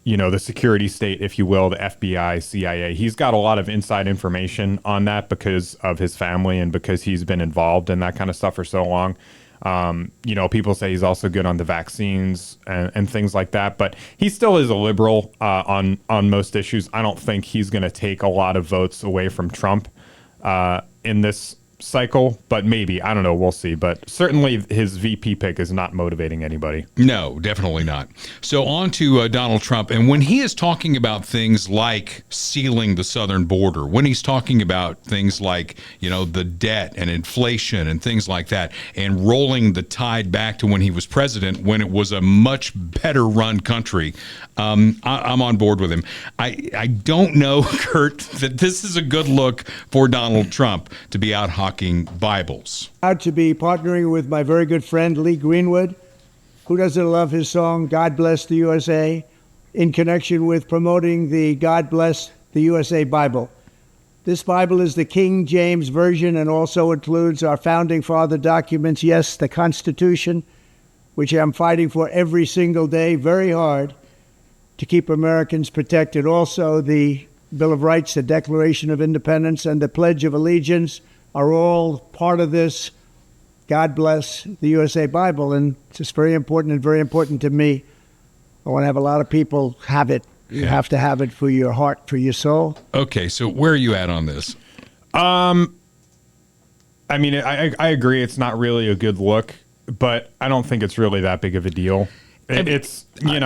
the security state, if you will, the FBI, CIA. He's got a lot of inside information on that because of his family and because he's been involved in that kind of stuff for so long. People say he's also good on the vaccines and things like that, but he still is a liberal on most issues. I don't think he's going to take a lot of votes away from Trump in this cycle, but maybe, I don't know, we'll see. But certainly his VP pick is not motivating anybody. No, definitely not. So on to Donald Trump, and when he is talking about things like sealing the southern border, when he's talking about things like the debt and inflation and things like that, and rolling the tide back to when he was president, when it was a much better run country, I'm on board with him. I don't know, Kurt, that this is a good look for Donald Trump to be out hawking Bibles. Proud to be partnering with my very good friend Lee Greenwood, who doesn't love his song God Bless the USA, in connection with promoting the God Bless the USA Bible. This Bible is the King James Version and also includes our founding father documents, yes, the Constitution, which I'm fighting for every single day very hard to keep Americans protected. Also, the Bill of Rights, the Declaration of Independence, and the Pledge of Allegiance are all part of this God Bless the USA Bible. And it's just very important and very important to me. I want to have a lot of people have it. You have to have it for your heart, for your soul. Okay, so where are you at on this? I mean, I agree it's not really a good look, but I don't think it's really that big of a deal. It's, I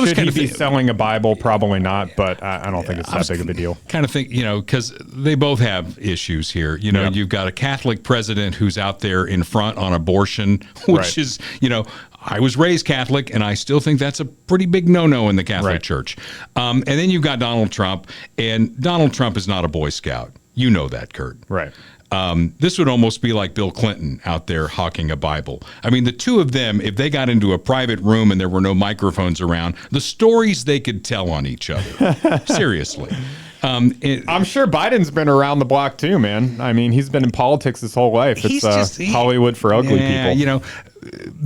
was should kind he of be selling a Bible? Probably not, but I don't think it's that big of a deal. Kind of think, because they both have issues here. You've got a Catholic president who's out there in front on abortion, which is, I was raised Catholic, and I still think that's a pretty big no-no in the Catholic Church. And then you've got Donald Trump, and Donald Trump is not a Boy Scout. You know that, Kurt. Right. This would almost be like Bill Clinton out there hawking a Bible. I mean, the two of them, if they got into a private room and there were no microphones around, the stories they could tell on each other. Seriously. I'm sure Biden's been around the block too, man. I mean, he's been in politics his whole life. It's Hollywood for ugly people.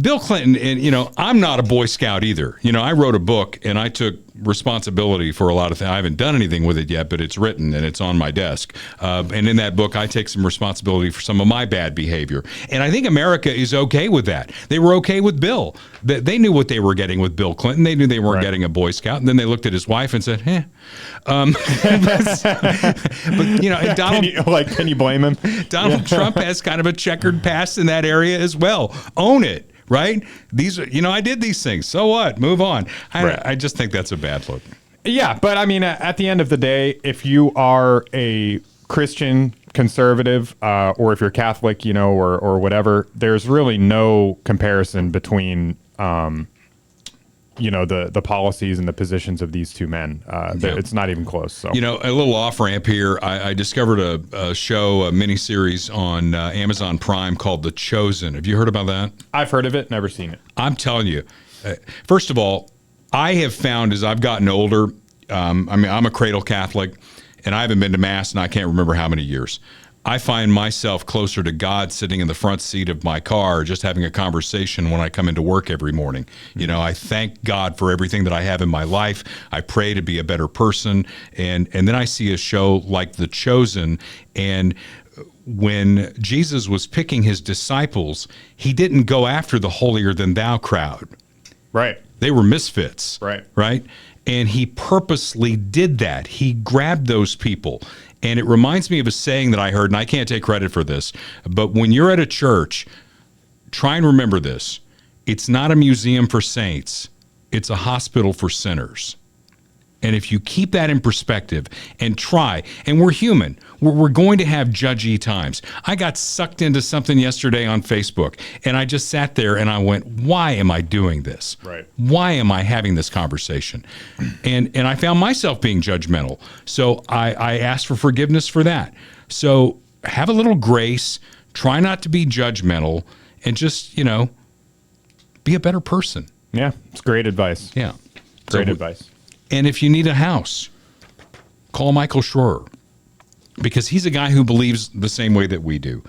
Bill Clinton, and I'm not a Boy Scout either. I wrote a book and I took responsibility for a lot of things. I haven't done anything with it yet, but it's written and it's on my desk. And in that book, I take some responsibility for some of my bad behavior. And I think America is okay with that. They were okay with Bill. They knew what they were getting with Bill Clinton. They knew they weren't getting a Boy Scout. And then they looked at his wife and said, but Donald, can you blame him? Donald Trump has kind of a checkered past in that area as well. Own it. Right? These are, I did these things. So what? Move on. I just think that's a bad look. Yeah, but I mean, at the end of the day, if you are a Christian conservative, or if you're Catholic, or whatever, there's really no comparison between, the policies and the positions of these two men. It's not even close. So, a little off ramp here. I discovered a show, a miniseries on Amazon Prime called The Chosen. Have you heard about that? I've heard of it, never seen it. I'm telling you, first of all, I have found as I've gotten older, I'm a cradle Catholic, and I haven't been to Mass in I can't remember how many years. I find myself closer to God sitting in the front seat of my car, just having a conversation when I come into work every morning. I thank God for everything that I have in my life. I pray to be a better person. And then I see a show like The Chosen. And when Jesus was picking his disciples, he didn't go after the holier than thou crowd. Right. They were misfits. Right. Right. And he purposely did that. He grabbed those people. And it reminds me of a saying that I heard, and I can't take credit for this, but when you're at a church, try and remember this. It's not a museum for saints. It's a hospital for sinners. And if you keep that in perspective and try, and we're human, we're going to have judgy times. I got sucked into something yesterday on Facebook, and I just sat there and I went, why am I doing this? Right. Why am I having this conversation? And I found myself being judgmental. So I asked for forgiveness for that. So have a little grace, try not to be judgmental, and just, be a better person. Yeah, it's great advice. Yeah. Great advice. And if you need a house, call Michael Schroer, because he's a guy who believes the same way that we do.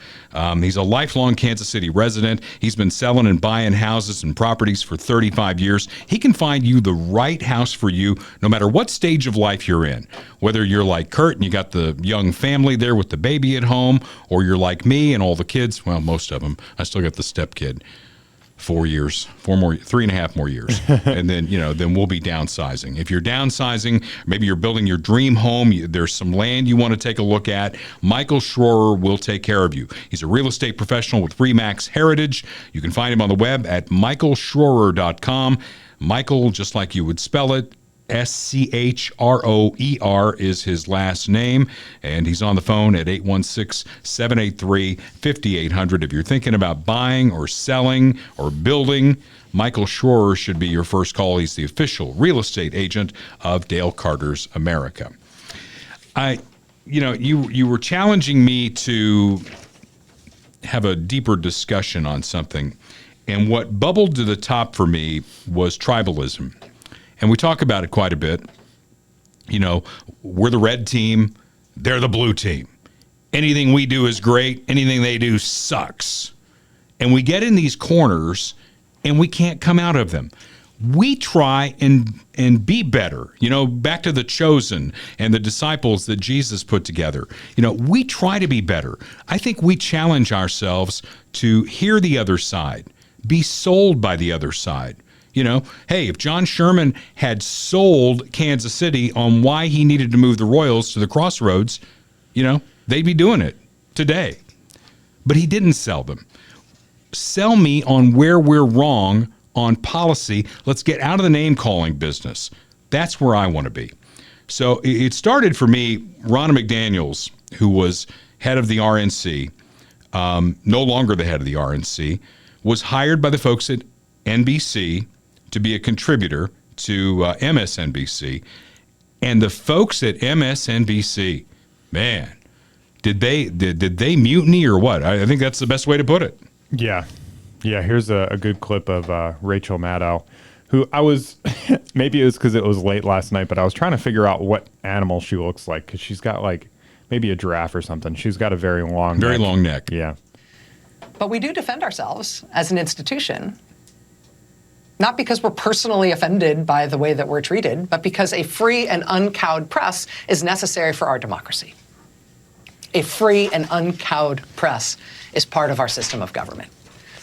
He's a lifelong Kansas City resident. He's been selling and buying houses and properties for 35 years. He can find you the right house for you, no matter what stage of life you're in. Whether you're like Kurt and you got the young family there with the baby at home, or you're like me and all the kids, well, most of them. I still got the stepkid. 4 years, 3.5 more years. And then, then we'll be downsizing. If you're downsizing, maybe you're building your dream home, there's some land you want to take a look at, Michael Schroer will take care of you. He's a real estate professional with RE/MAX heritage. You can find him on the web at michaelschroer.com. Michael, just like you would spell it, Schroer is his last name, and he's on the phone at 816-783-5800. If you're thinking about buying or selling or building, Michael Schroer should be your first call. He's the official real estate agent of Dale Carter's America. You were challenging me to have a deeper discussion on something, and what bubbled to the top for me was tribalism. And we talk about it quite a bit. We're the red team. They're the blue team. Anything we do is great. Anything they do sucks. And we get in these corners and we can't come out of them. We try and be better. Back to the chosen and the disciples that Jesus put together. We try to be better. I think we challenge ourselves to hear the other side, be sold by the other side. Hey, if John Sherman had sold Kansas City on why he needed to move the Royals to the crossroads, they'd be doing it today. But he didn't sell them. Sell me on where we're wrong on policy. Let's get out of the name-calling business. That's where I want to be. So it started for me, Ronna McDaniel, who was head of the RNC, no longer the head of the RNC, was hired by the folks at NBC to be a contributor to MSNBC. And the folks at MSNBC, man, did they mutiny or what? I think that's the best way to put it. Yeah. Here's a good clip of Rachel Maddow, who I was, maybe it was because it was late last night, but I was trying to figure out what animal she looks like, because she's got maybe a giraffe or something. She's got a very long neck. Yeah. But we do defend ourselves as an institution, not because we're personally offended by the way that we're treated, but because a free and uncowed press is necessary for our democracy. A free and uncowed press is part of our system of government.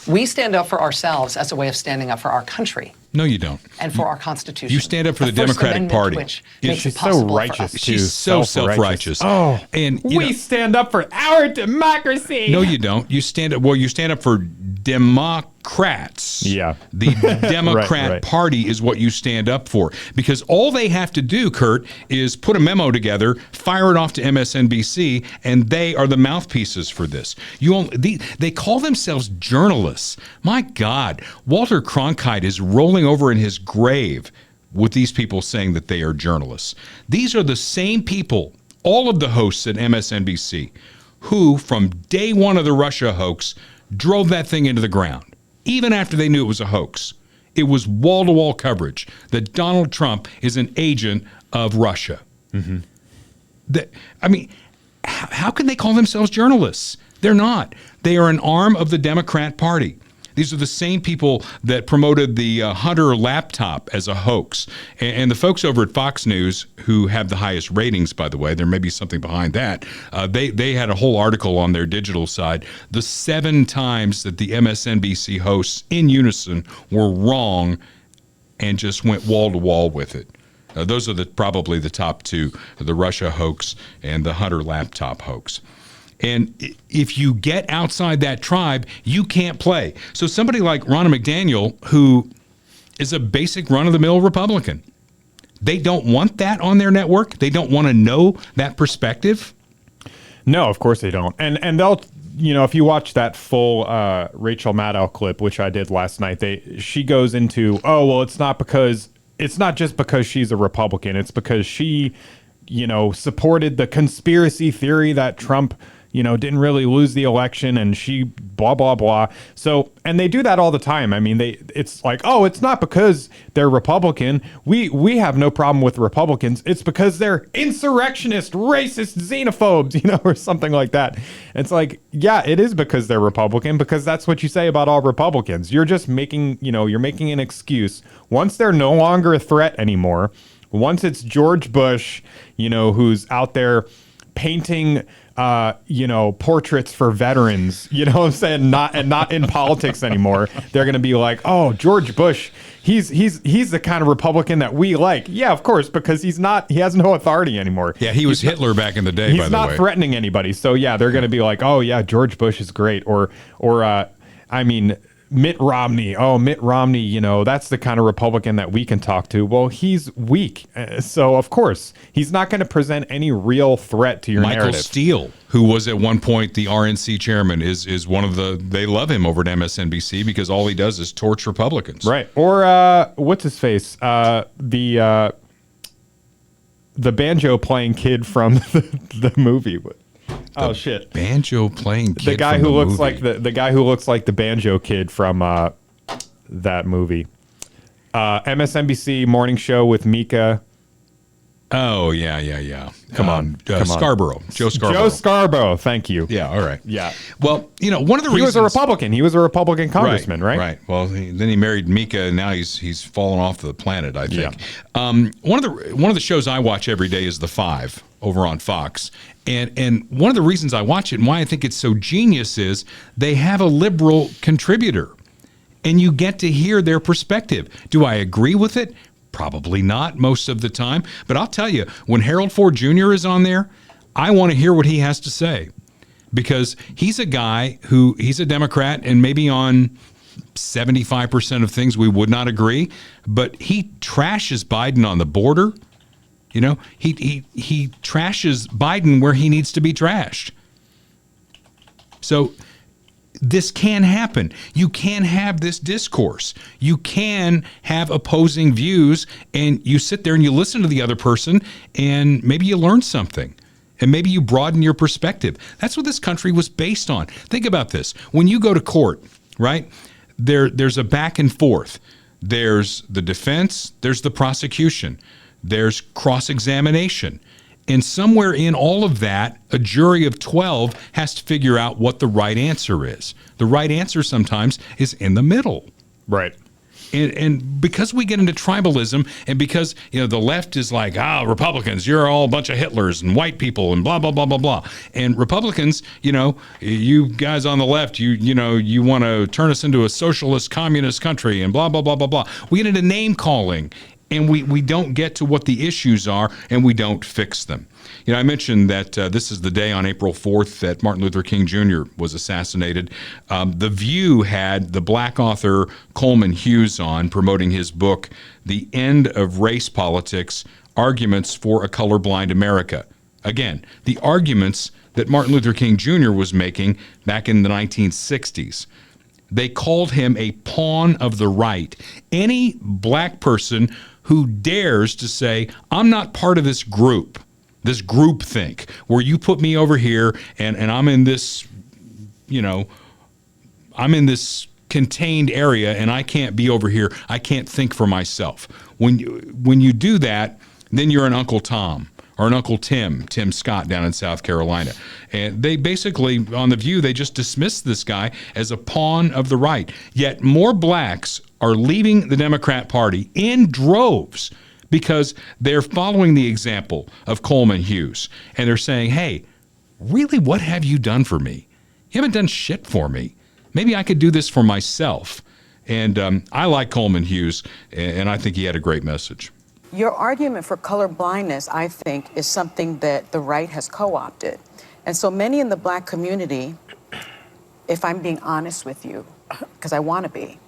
We stand up for ourselves as a way of standing up for our country. No, you don't. And for our Constitution. You stand up for the Democratic Party. She's so righteous, too. She's so self-righteous. Oh, and we stand up for our democracy. No, you don't. You stand up for Democrats. Yeah. The Democrat Party is what you stand up for. Because all they have to do, Kurt, is put a memo together, fire it off to MSNBC, and they are the mouthpieces for this. They call themselves journalists. My God, Walter Cronkite is rolling over in his grave with these people saying that they are journalists. These are the same people, all of the hosts at MSNBC, who from day one of the Russia hoax drove that thing into the ground, even after they knew it was a hoax. It was wall-to-wall coverage that Donald Trump is an agent of Russia. Mm-hmm. How can they call themselves journalists? They're not. They are an arm of the Democrat Party. These are the same people that promoted the Hunter laptop as a hoax. And the folks over at Fox News, who have the highest ratings, by the way, there may be something behind that, they had a whole article on their digital side, the 7 times that the MSNBC hosts in unison were wrong and just went wall to wall with it. Those are probably the top 2, the Russia hoax and the Hunter laptop hoax. And if you get outside that tribe, you can't play. So somebody like Ronna McDaniel, who is a basic run-of-the-mill Republican, they don't want that on their network? They don't want to know that perspective? No, of course they don't. And they'll, if you watch that full Rachel Maddow clip, which I did last night, she goes into, it's not just because she's a Republican. It's because she, supported the conspiracy theory that Trump didn't really lose the election, and she blah, blah, blah. So, and they do that all the time. I mean, it's like, oh, it's not because they're Republican. We have no problem with Republicans. It's because they're insurrectionist, racist, xenophobes, or something like that. It's like, yeah, it is because they're Republican, because that's what you say about all Republicans. You're just making, you're making an excuse. Once they're no longer a threat anymore, once it's George Bush, who's out there painting portraits for veterans, what I'm saying, not in politics anymore. They're going to be like, oh, George Bush, he's the kind of Republican that we like. Yeah, of course, because he has no authority anymore. Yeah, he was Hitler back in the day, by the way. He's not threatening anybody. So yeah, they're going to be like, oh yeah, George Bush is great. Or Mitt Romney. Oh, Mitt Romney, that's the kind of Republican that we can talk to. Well, he's weak. So, of course, he's not going to present any real threat to your narrative. Michael Steele, who was at one point the RNC chairman, is one of they love him over at MSNBC because all he does is torch Republicans. Right. Or, what's his face? The banjo playing kid from the movie. Oh shit! Banjo playing kid. The guy who looks like the guy who looks like the banjo kid from that movie. MSNBC morning show with Mika. Oh yeah. Come on. Scarborough. Joe Scarborough. Joe Scarborough. Thank you. Yeah. All right. Yeah. Well, one of the reasons he was a Republican. He was a Republican congressman, right? Right. Well, then he married Mika, and now he's fallen off the planet, I think. Yeah. One of the shows I watch every day is The Five over on Fox. And one of the reasons I watch it and why I think it's so genius is they have a liberal contributor, and you get to hear their perspective. Do I agree with it? Probably not most of the time. But I'll tell you, when Harold Ford Jr. is on there, I want to hear what he has to say, because he's a guy he's a Democrat, and maybe on 75% of things we would not agree, but he trashes Biden on the border. He trashes Biden where he needs to be trashed. So this can happen. You can have this discourse. You can have opposing views, and you sit there and you listen to the other person, and maybe you learn something, and maybe you broaden your perspective. That's what this country was based on. Think about this. When you go to court, right, there's a back and forth. There's the defense, there's the prosecution. There's cross-examination. And somewhere in all of that, a jury of 12 has to figure out what the right answer is. The right answer sometimes is in the middle. Right. And because we get into tribalism, and because the left is like, Republicans, you're all a bunch of Hitlers and white people and blah, blah, blah, blah, blah. And Republicans, you guys on the left, you want to turn us into a socialist, communist country and blah, blah, blah, blah, blah. We get into name calling. And we don't get to what the issues are, and we don't fix them. I mentioned that this is the day on April 4th that Martin Luther King Jr. was assassinated. The View had the black author Coleman Hughes on, promoting his book, The End of Race Politics, Arguments for a Colorblind America. Again, the arguments that Martin Luther King Jr. was making back in the 1960s. They called him a pawn of the right. Any black person who dares to say, I'm not part of this group think, where you put me over here and I'm in this, I'm in this contained area and I can't be over here. I can't think for myself. When you do that, then you're an Uncle Tom. Or an Uncle Tim Scott down in South Carolina. And they basically, on The View, they just dismissed this guy as a pawn of the right. Yet more blacks are leaving the Democrat Party in droves because they're following the example of Coleman Hughes. And they're saying, hey, really, what have you done for me? You haven't done shit for me. Maybe I could do this for myself. And I like Coleman Hughes, and I think he had a great message. Your argument for color blindness, I think, is something that the right has co-opted. And so many in the black community, if I'm being honest with you, because I want to be,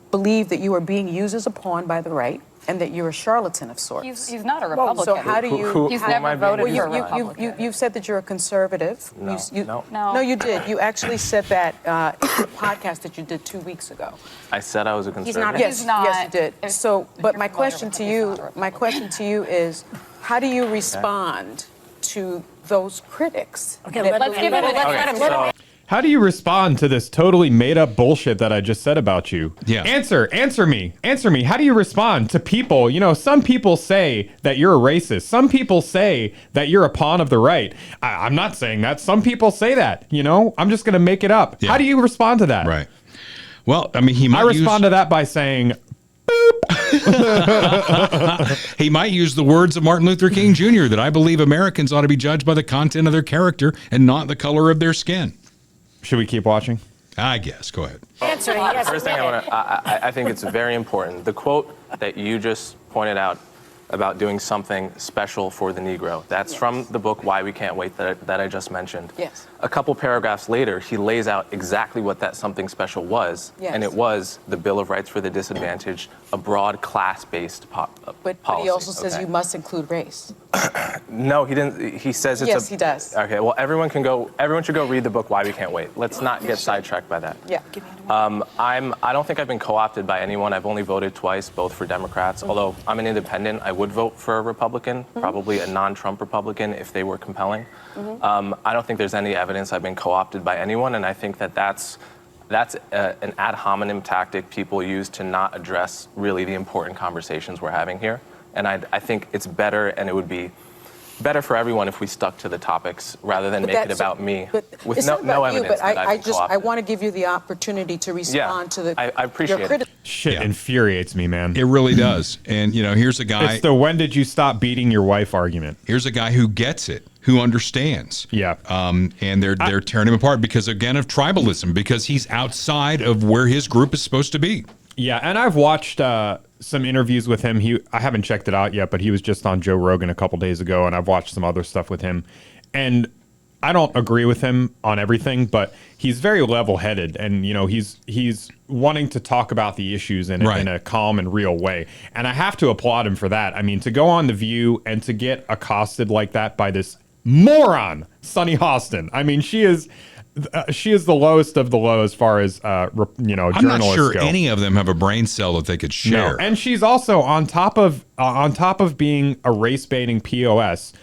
believe that you are being used as a pawn by the right and that you're a charlatan of sorts. He's not a Republican. So how do you... He's never voted for a Republican. You've said that you're a conservative. No. No, you did. You actually said that in the podcast that you did 2 weeks ago. I said I was a conservative. Yes, you did. So, but my question to you is, how do you respond to those critics. Okay, let's give him. Let him. How do you respond to this totally made-up bullshit that I just said about you? Yeah. Answer me. How do you respond to people? You know, some people say that you're a racist. Some people say that you're a pawn of the right. I'm not saying that. Some people say that. You know, I'm just going to make it up. Yeah. How do you respond to that? Right. Well, I mean, I respond to that by saying, he might use the words of Martin Luther King Jr. that I believe Americans ought to be judged by the content of their character and not the color of their skin. Should we keep watching? I guess. Go ahead. Answering. Yes, First thing I think it's very important. The quote that you just pointed out about doing something special for the Negro, that's from the book Why We Can't Wait that I just mentioned. Yes. A couple paragraphs later, he lays out exactly what that something special was, Yes. and it was the Bill of Rights for the Disadvantaged, a broad class-based policy. But he also says okay? you must include race. No, he didn't. He says it's Yes, he does. Okay, well, everyone should go read the book Why We Can't Wait. Let's not get sidetracked by that. Yeah. I don't think I've been co-opted by anyone. I've only voted twice, both for Democrats. Although I'm an independent, I would vote for a Republican, probably a non-Trump Republican if they were compelling. I don't think there's any evidence I've been co-opted by anyone, and I think that's an ad hominem tactic people use to not address really the important conversations we're having here. And I think it's better, and it would be better for everyone if we stuck to the topics rather than make it about me with no evidence that I've been co-opted. I want to give you the opportunity to respond to the. I appreciate it. Shit infuriates me, man. It really does. And, you know, here's a guy. It's the when did you stop beating your wife argument. Here's a guy who gets it, who understands. Yeah. And they're tearing him apart because, again, of tribalism, because he's outside of where his group is supposed to be. Yeah, and I've watched some interviews with him. I haven't checked it out yet, but he was just on Joe Rogan a couple days ago, and I've watched some other stuff with him. And I don't agree with him on everything, but he's very level-headed, and you know he's wanting to talk about the issues in a calm and real way. And I have to applaud him for that. I mean, to go on The View and to get accosted like that by this moron, Sunny Hostin. I mean, she is the lowest of the low as far as journalists go. I'm not sure any of them have a brain cell that they could share. No. And she's also on top of being a race baiting POS.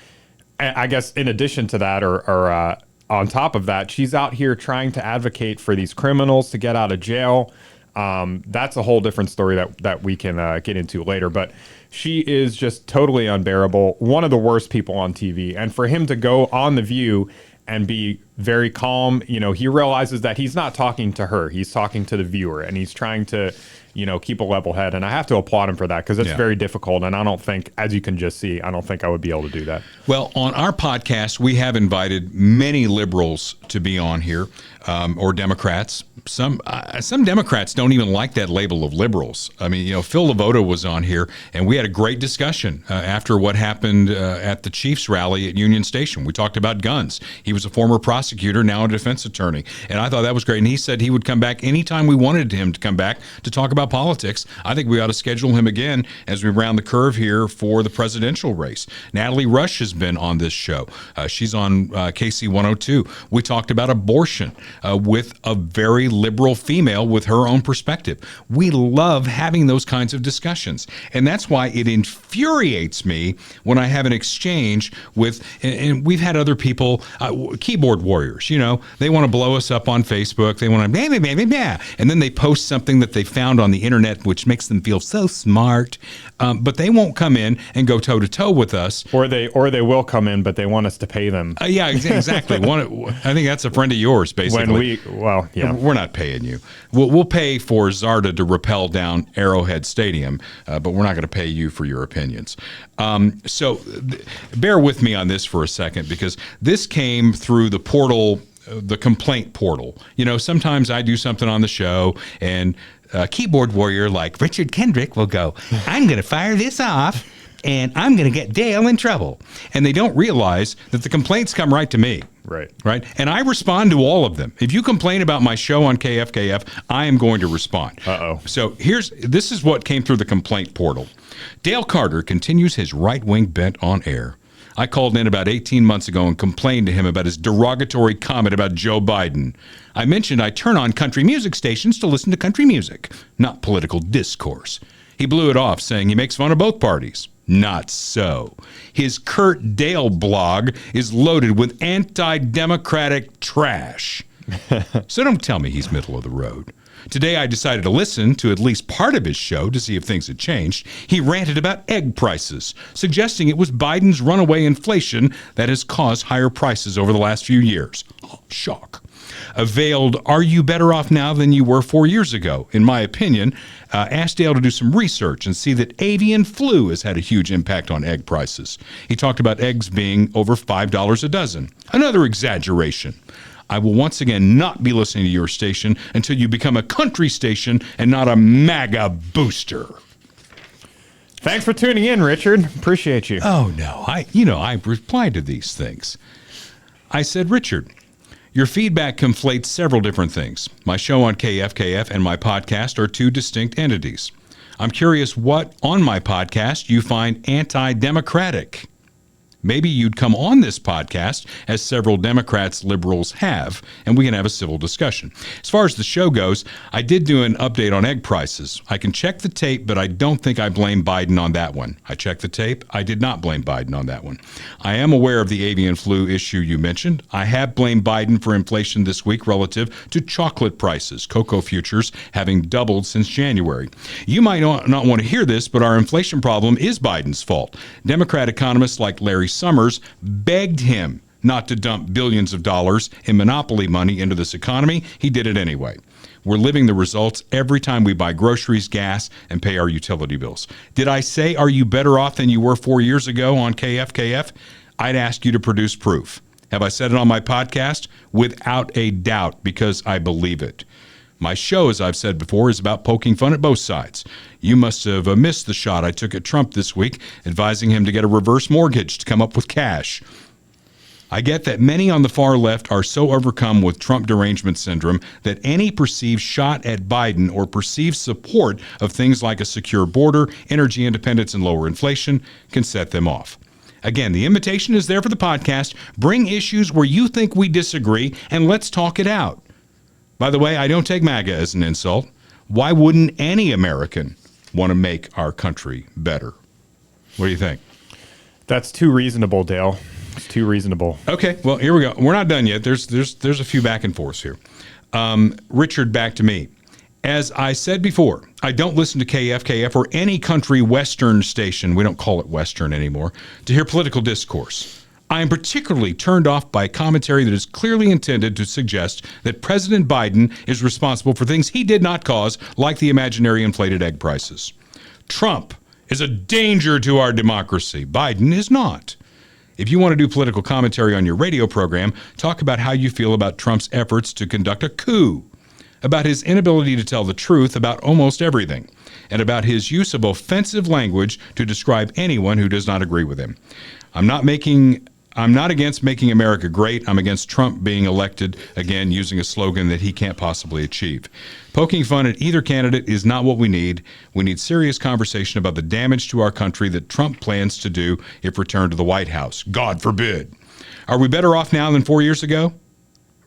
I guess in addition to that, or on top of that, she's out here trying to advocate for these criminals to get out of jail. That's a whole different story that we can get into later. But she is just totally unbearable. One of the worst people on TV. And for him to go on The View and be very calm, you know, he realizes that he's not talking to her. He's talking to the viewer, and he's trying to, you know, keep a level head. And I have to applaud him for that because it's very difficult. And I don't think, as you can just see, I don't think I would be able to do that. Well, on our podcast, we have invited many liberals to be on here, or Democrats. Some Democrats don't even like that label of liberals. I mean, you know, Phil Lovoda was on here, and we had a great discussion after what happened at the Chiefs rally at Union Station. We talked about guns. He was a former prosecutor, now a defense attorney, and I thought that was great. And he said he would come back anytime we wanted him to come back to talk about politics. I think we ought to schedule him again as we round the curve here for the presidential race. Natalie Rush has been on this show. She's on KC 102. We talked about abortion with a very liberal female with her own perspective. We love having those kinds of discussions. And that's why it infuriates me when I have an exchange with, and we've had other people, keyboard warriors, you know, they want to blow us up on Facebook. They want to, blah, and then they post something that they found on the internet, which makes them feel so smart. But they won't come in and go toe to toe with us. Or they will come in, but they want us to pay them. Yeah, exactly. I think that's a friend of yours, basically. We're not paying you. We'll pay for Zarda to rappel down Arrowhead Stadium, but we're not going to pay you for your opinions. So bear with me on this for a second, because this came through the portal, the complaint portal. You know, sometimes I do something on the show, and a keyboard warrior like Richard Kendrick will go, I'm going to fire this off, and I'm going to get Dale in trouble. And they don't realize that the complaints come right to me. Right. And I respond to all of them. If you complain about my show on KFKF, I am going to respond. So this is what came through the complaint portal. Dale Carter continues his right-wing bent on air. I called in about 18 months ago and complained to him about his derogatory comment about Joe Biden. I mentioned I turn on country music stations to listen to country music, not political discourse. He blew it off, saying he makes fun of both parties. Not so. His Kurt Dale blog is loaded with anti-democratic trash. So don't tell me he's middle of the road. Today I decided to listen to at least part of his show to see if things had changed. He ranted about egg prices, suggesting it was Biden's runaway inflation that has caused higher prices over the last few years. Oh, shock. A veiled, are you better off now than you were 4 years ago? In my opinion, asked Dale to do some research and see that avian flu has had a huge impact on egg prices. He talked about eggs being over $5 a dozen. Another exaggeration. I will once again not be listening to your station until you become a country station and not a MAGA booster. Thanks for tuning in, Richard. Appreciate you. Oh, no. I replied to these things. I said, Richard, your feedback conflates several different things. My show on KFKF and my podcast are two distinct entities. I'm curious what on my podcast you find anti-democratic. Maybe you'd come on this podcast, as several Democrats, liberals have, and we can have a civil discussion. As far as the show goes, I did do an update on egg prices. I can check the tape, but I don't think I blame Biden on that one. I checked the tape. I did not blame Biden on that one. I am aware of the avian flu issue you mentioned. I have blamed Biden for inflation this week relative to chocolate prices, cocoa futures having doubled since January. You might not want to hear this, but our inflation problem is Biden's fault. Democrat economists like Larry Summers begged him not to dump billions of dollars in monopoly money into this economy. He did it anyway. We're living the results every time we buy groceries, gas, and pay our utility bills. Did I say, are you better off than you were 4 years ago on KFKF? I'd ask you to produce proof. Have I said it on my podcast? Without a doubt, because I believe it. My show, as I've said before, is about poking fun at both sides. You must have missed the shot I took at Trump this week, advising him to get a reverse mortgage to come up with cash. I get that many on the far left are so overcome with Trump derangement syndrome that any perceived shot at Biden or perceived support of things like a secure border, energy independence, and lower inflation can set them off. Again, the invitation is there for the podcast. Bring issues where you think we disagree, and let's talk it out. By the way, I don't take MAGA as an insult. Why wouldn't any American want to make our country better? What do you think? That's too reasonable, Dale. It's too reasonable. Okay, well, here we go. We're not done yet. There's a few back and forths here. Richard, back to me. As I said before, I don't listen to KFKF or any country Western station, we don't call it Western anymore, to hear political discourse. I am particularly turned off by commentary that is clearly intended to suggest that President Biden is responsible for things he did not cause, like the imaginary inflated egg prices. Trump is a danger to our democracy. Biden is not. If you want to do political commentary on your radio program, talk about how you feel about Trump's efforts to conduct a coup, about his inability to tell the truth about almost everything, and about his use of offensive language to describe anyone who does not agree with him. I'm not against making America great. I'm against Trump being elected again using a slogan that he can't possibly achieve. Poking fun at either candidate is not what we need. We need serious conversation about the damage to our country that Trump plans to do if returned to the White House. God forbid. Are we better off now than 4 years ago?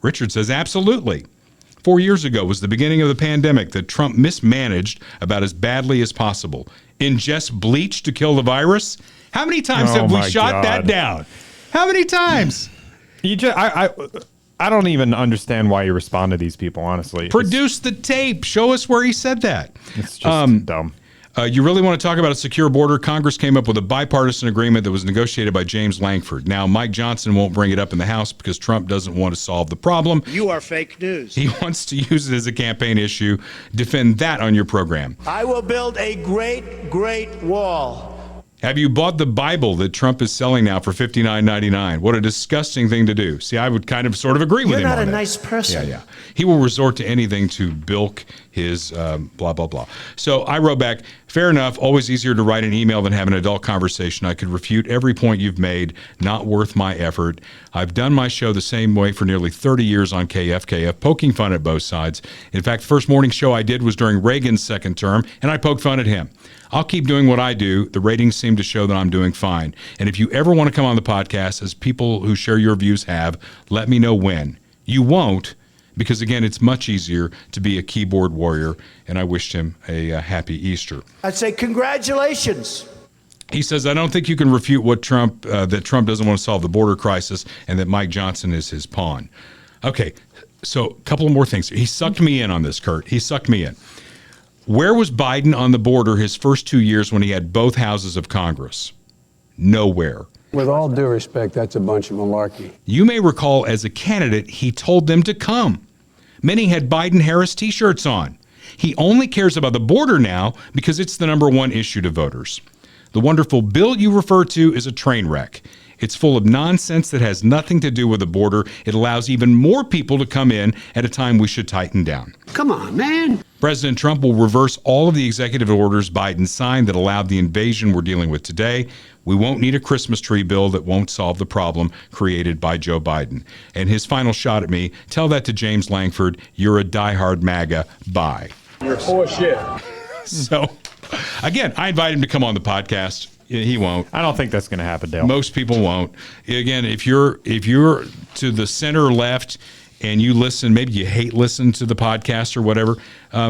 Richard says absolutely. 4 years ago was the beginning of the pandemic that Trump mismanaged about as badly as possible. Ingest bleach to kill the virus? How many times have we shot that down? How many times? I don't even understand why you respond to these people, honestly. Produce the tape. Show us where he said that. It's just dumb. You really want to talk about a secure border? Congress came up with a bipartisan agreement that was negotiated by James Langford. Now, Mike Johnson won't bring it up in the House because Trump doesn't want to solve the problem. You are fake news. He wants to use it as a campaign issue. Defend that on your program. I will build a great, great wall. Have you bought the Bible that Trump is selling now for $59.99? What a disgusting thing to do. See, I would kind of sort of agree with him on that. You're not a nice person. Yeah. He will resort to anything to bilk his blah, blah, blah. So I wrote back, fair enough, always easier to write an email than have an adult conversation. I could refute every point you've made, not worth my effort. I've done my show the same way for nearly 30 years on KFKF, poking fun at both sides. In fact, the first morning show I did was during Reagan's second term, and I poked fun at him. I'll keep doing what I do. The ratings seem to show that I'm doing fine. And if you ever want to come on the podcast, as people who share your views have, let me know when. You won't, because again, it's much easier to be a keyboard warrior, and I wished him a happy Easter. I'd say congratulations. He says, I don't think you can refute what that Trump doesn't want to solve the border crisis and that Mike Johnson is his pawn. Okay, so a couple of more things. He sucked me in on this, Kurt. He sucked me in. Where was Biden on the border his first 2 years when he had both houses of Congress? Nowhere. With all due respect, that's a bunch of malarkey. You may recall as a candidate, he told them to come. Many had Biden-Harris T-shirts on. He only cares about the border now because it's the number one issue to voters. The wonderful bill you refer to is a train wreck. It's full of nonsense that has nothing to do with the border. It allows even more people to come in at a time we should tighten down. Come on, man. President Trump will reverse all of the executive orders Biden signed that allowed the invasion we're dealing with today. We won't need a Christmas tree bill that won't solve the problem created by Joe Biden. And his final shot at me, tell that to James Langford, you're a diehard MAGA. Bye. You're full of shit. So, again, I invite him to come on the podcast. He won't. I don't think that's going to happen, Dale. Most people won't. Again, if you're to the center left and you listen, maybe you hate listen to the podcast or whatever,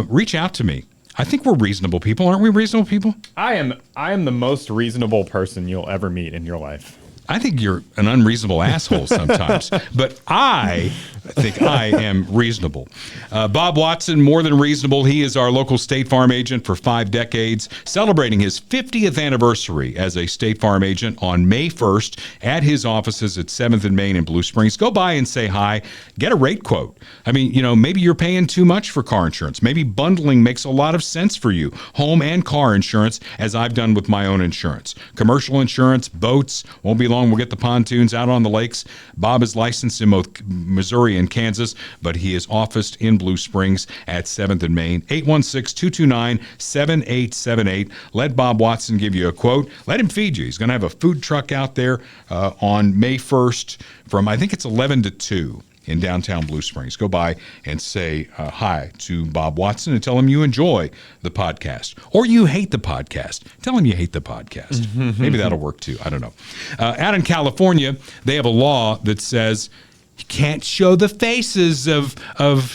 reach out to me. I think we're reasonable people. Aren't we reasonable people? I am the most reasonable person you'll ever meet in your life. I think you're an unreasonable asshole sometimes, but I think I am reasonable. Bob Watson, more than reasonable. He is our local State Farm agent for 5 decades, celebrating his 50th anniversary as a State Farm agent on May 1st at his offices at 7th and Main in Blue Springs. Go by and say hi. Get a rate quote. I mean, maybe you're paying too much for car insurance. Maybe bundling makes a lot of sense for you. Home and car insurance, as I've done with my own insurance. Commercial insurance, boats, won't be long. We'll get the pontoons out on the lakes. Bob is licensed in both Missouri and Kansas, but he is officed in Blue Springs at 7th and Main. 816-229-7878. Let Bob Watson give you a quote. Let him feed you. He's going to have a food truck out there on May 1st from, I think it's 11 to 2. In downtown Blue Springs. Go by and say hi to Bob Watson and tell him you enjoy the podcast. Or you hate the podcast. Tell him you hate the podcast. Maybe that'll work too. I don't know. Out in California, they have a law that says you can't show the faces of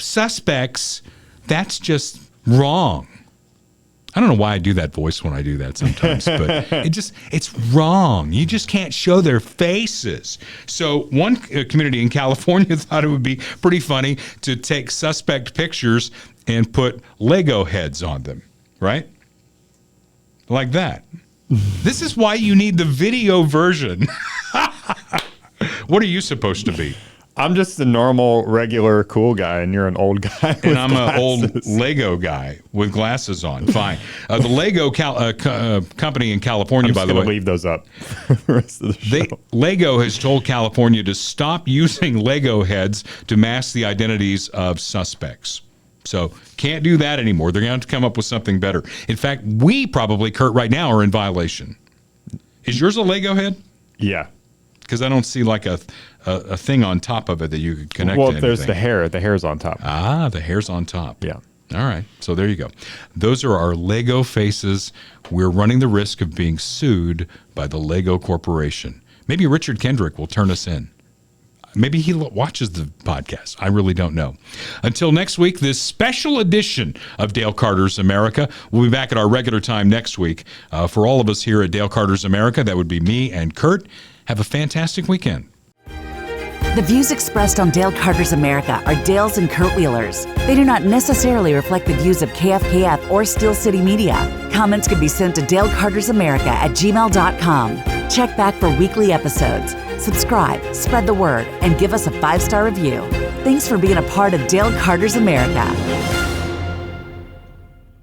suspects. That's just wrong. I don't know why I do that voice when I do that sometimes, but it's wrong. You just can't show their faces. So one community in California thought it would be pretty funny to take suspect pictures and put Lego heads on them, right? Like that. This is why you need the video version. What are you supposed to be? I'm just a normal, regular, cool guy, and you're an old guy. And I'm an old Lego guy with glasses on. Fine. The Lego company in California, by the way. I'm just going to leave those up for the rest of the show. Lego has told California to stop using Lego heads to mask the identities of suspects. So can't do that anymore. They're going to have to come up with something better. In fact, we probably, Kurt, right now are in violation. Is yours a Lego head? Yeah. Because I don't see like a thing on top of it that you could connect to anything. There's the hair. The hair's on top. Ah, the hair's on top. Yeah. All right. So there you go. Those are our Lego faces. We're running the risk of being sued by the Lego Corporation. Maybe Richard Kendrick will turn us in. Maybe he watches the podcast. I really don't know. Until next week, this special edition of Dale Carter's America. We'll be back at our regular time next week. For all of us here at Dale Carter's America, that would be me and Kurt. Have a fantastic weekend. The views expressed on Dale Carter's America are Dale's and Kurt Wheeler's. They do not necessarily reflect the views of KFKF or Steel City Media. Comments can be sent to DaleCartersAmerica@gmail.com. Check back for weekly episodes. Subscribe, spread the word, and give us a 5-star review. Thanks for being a part of Dale Carter's America.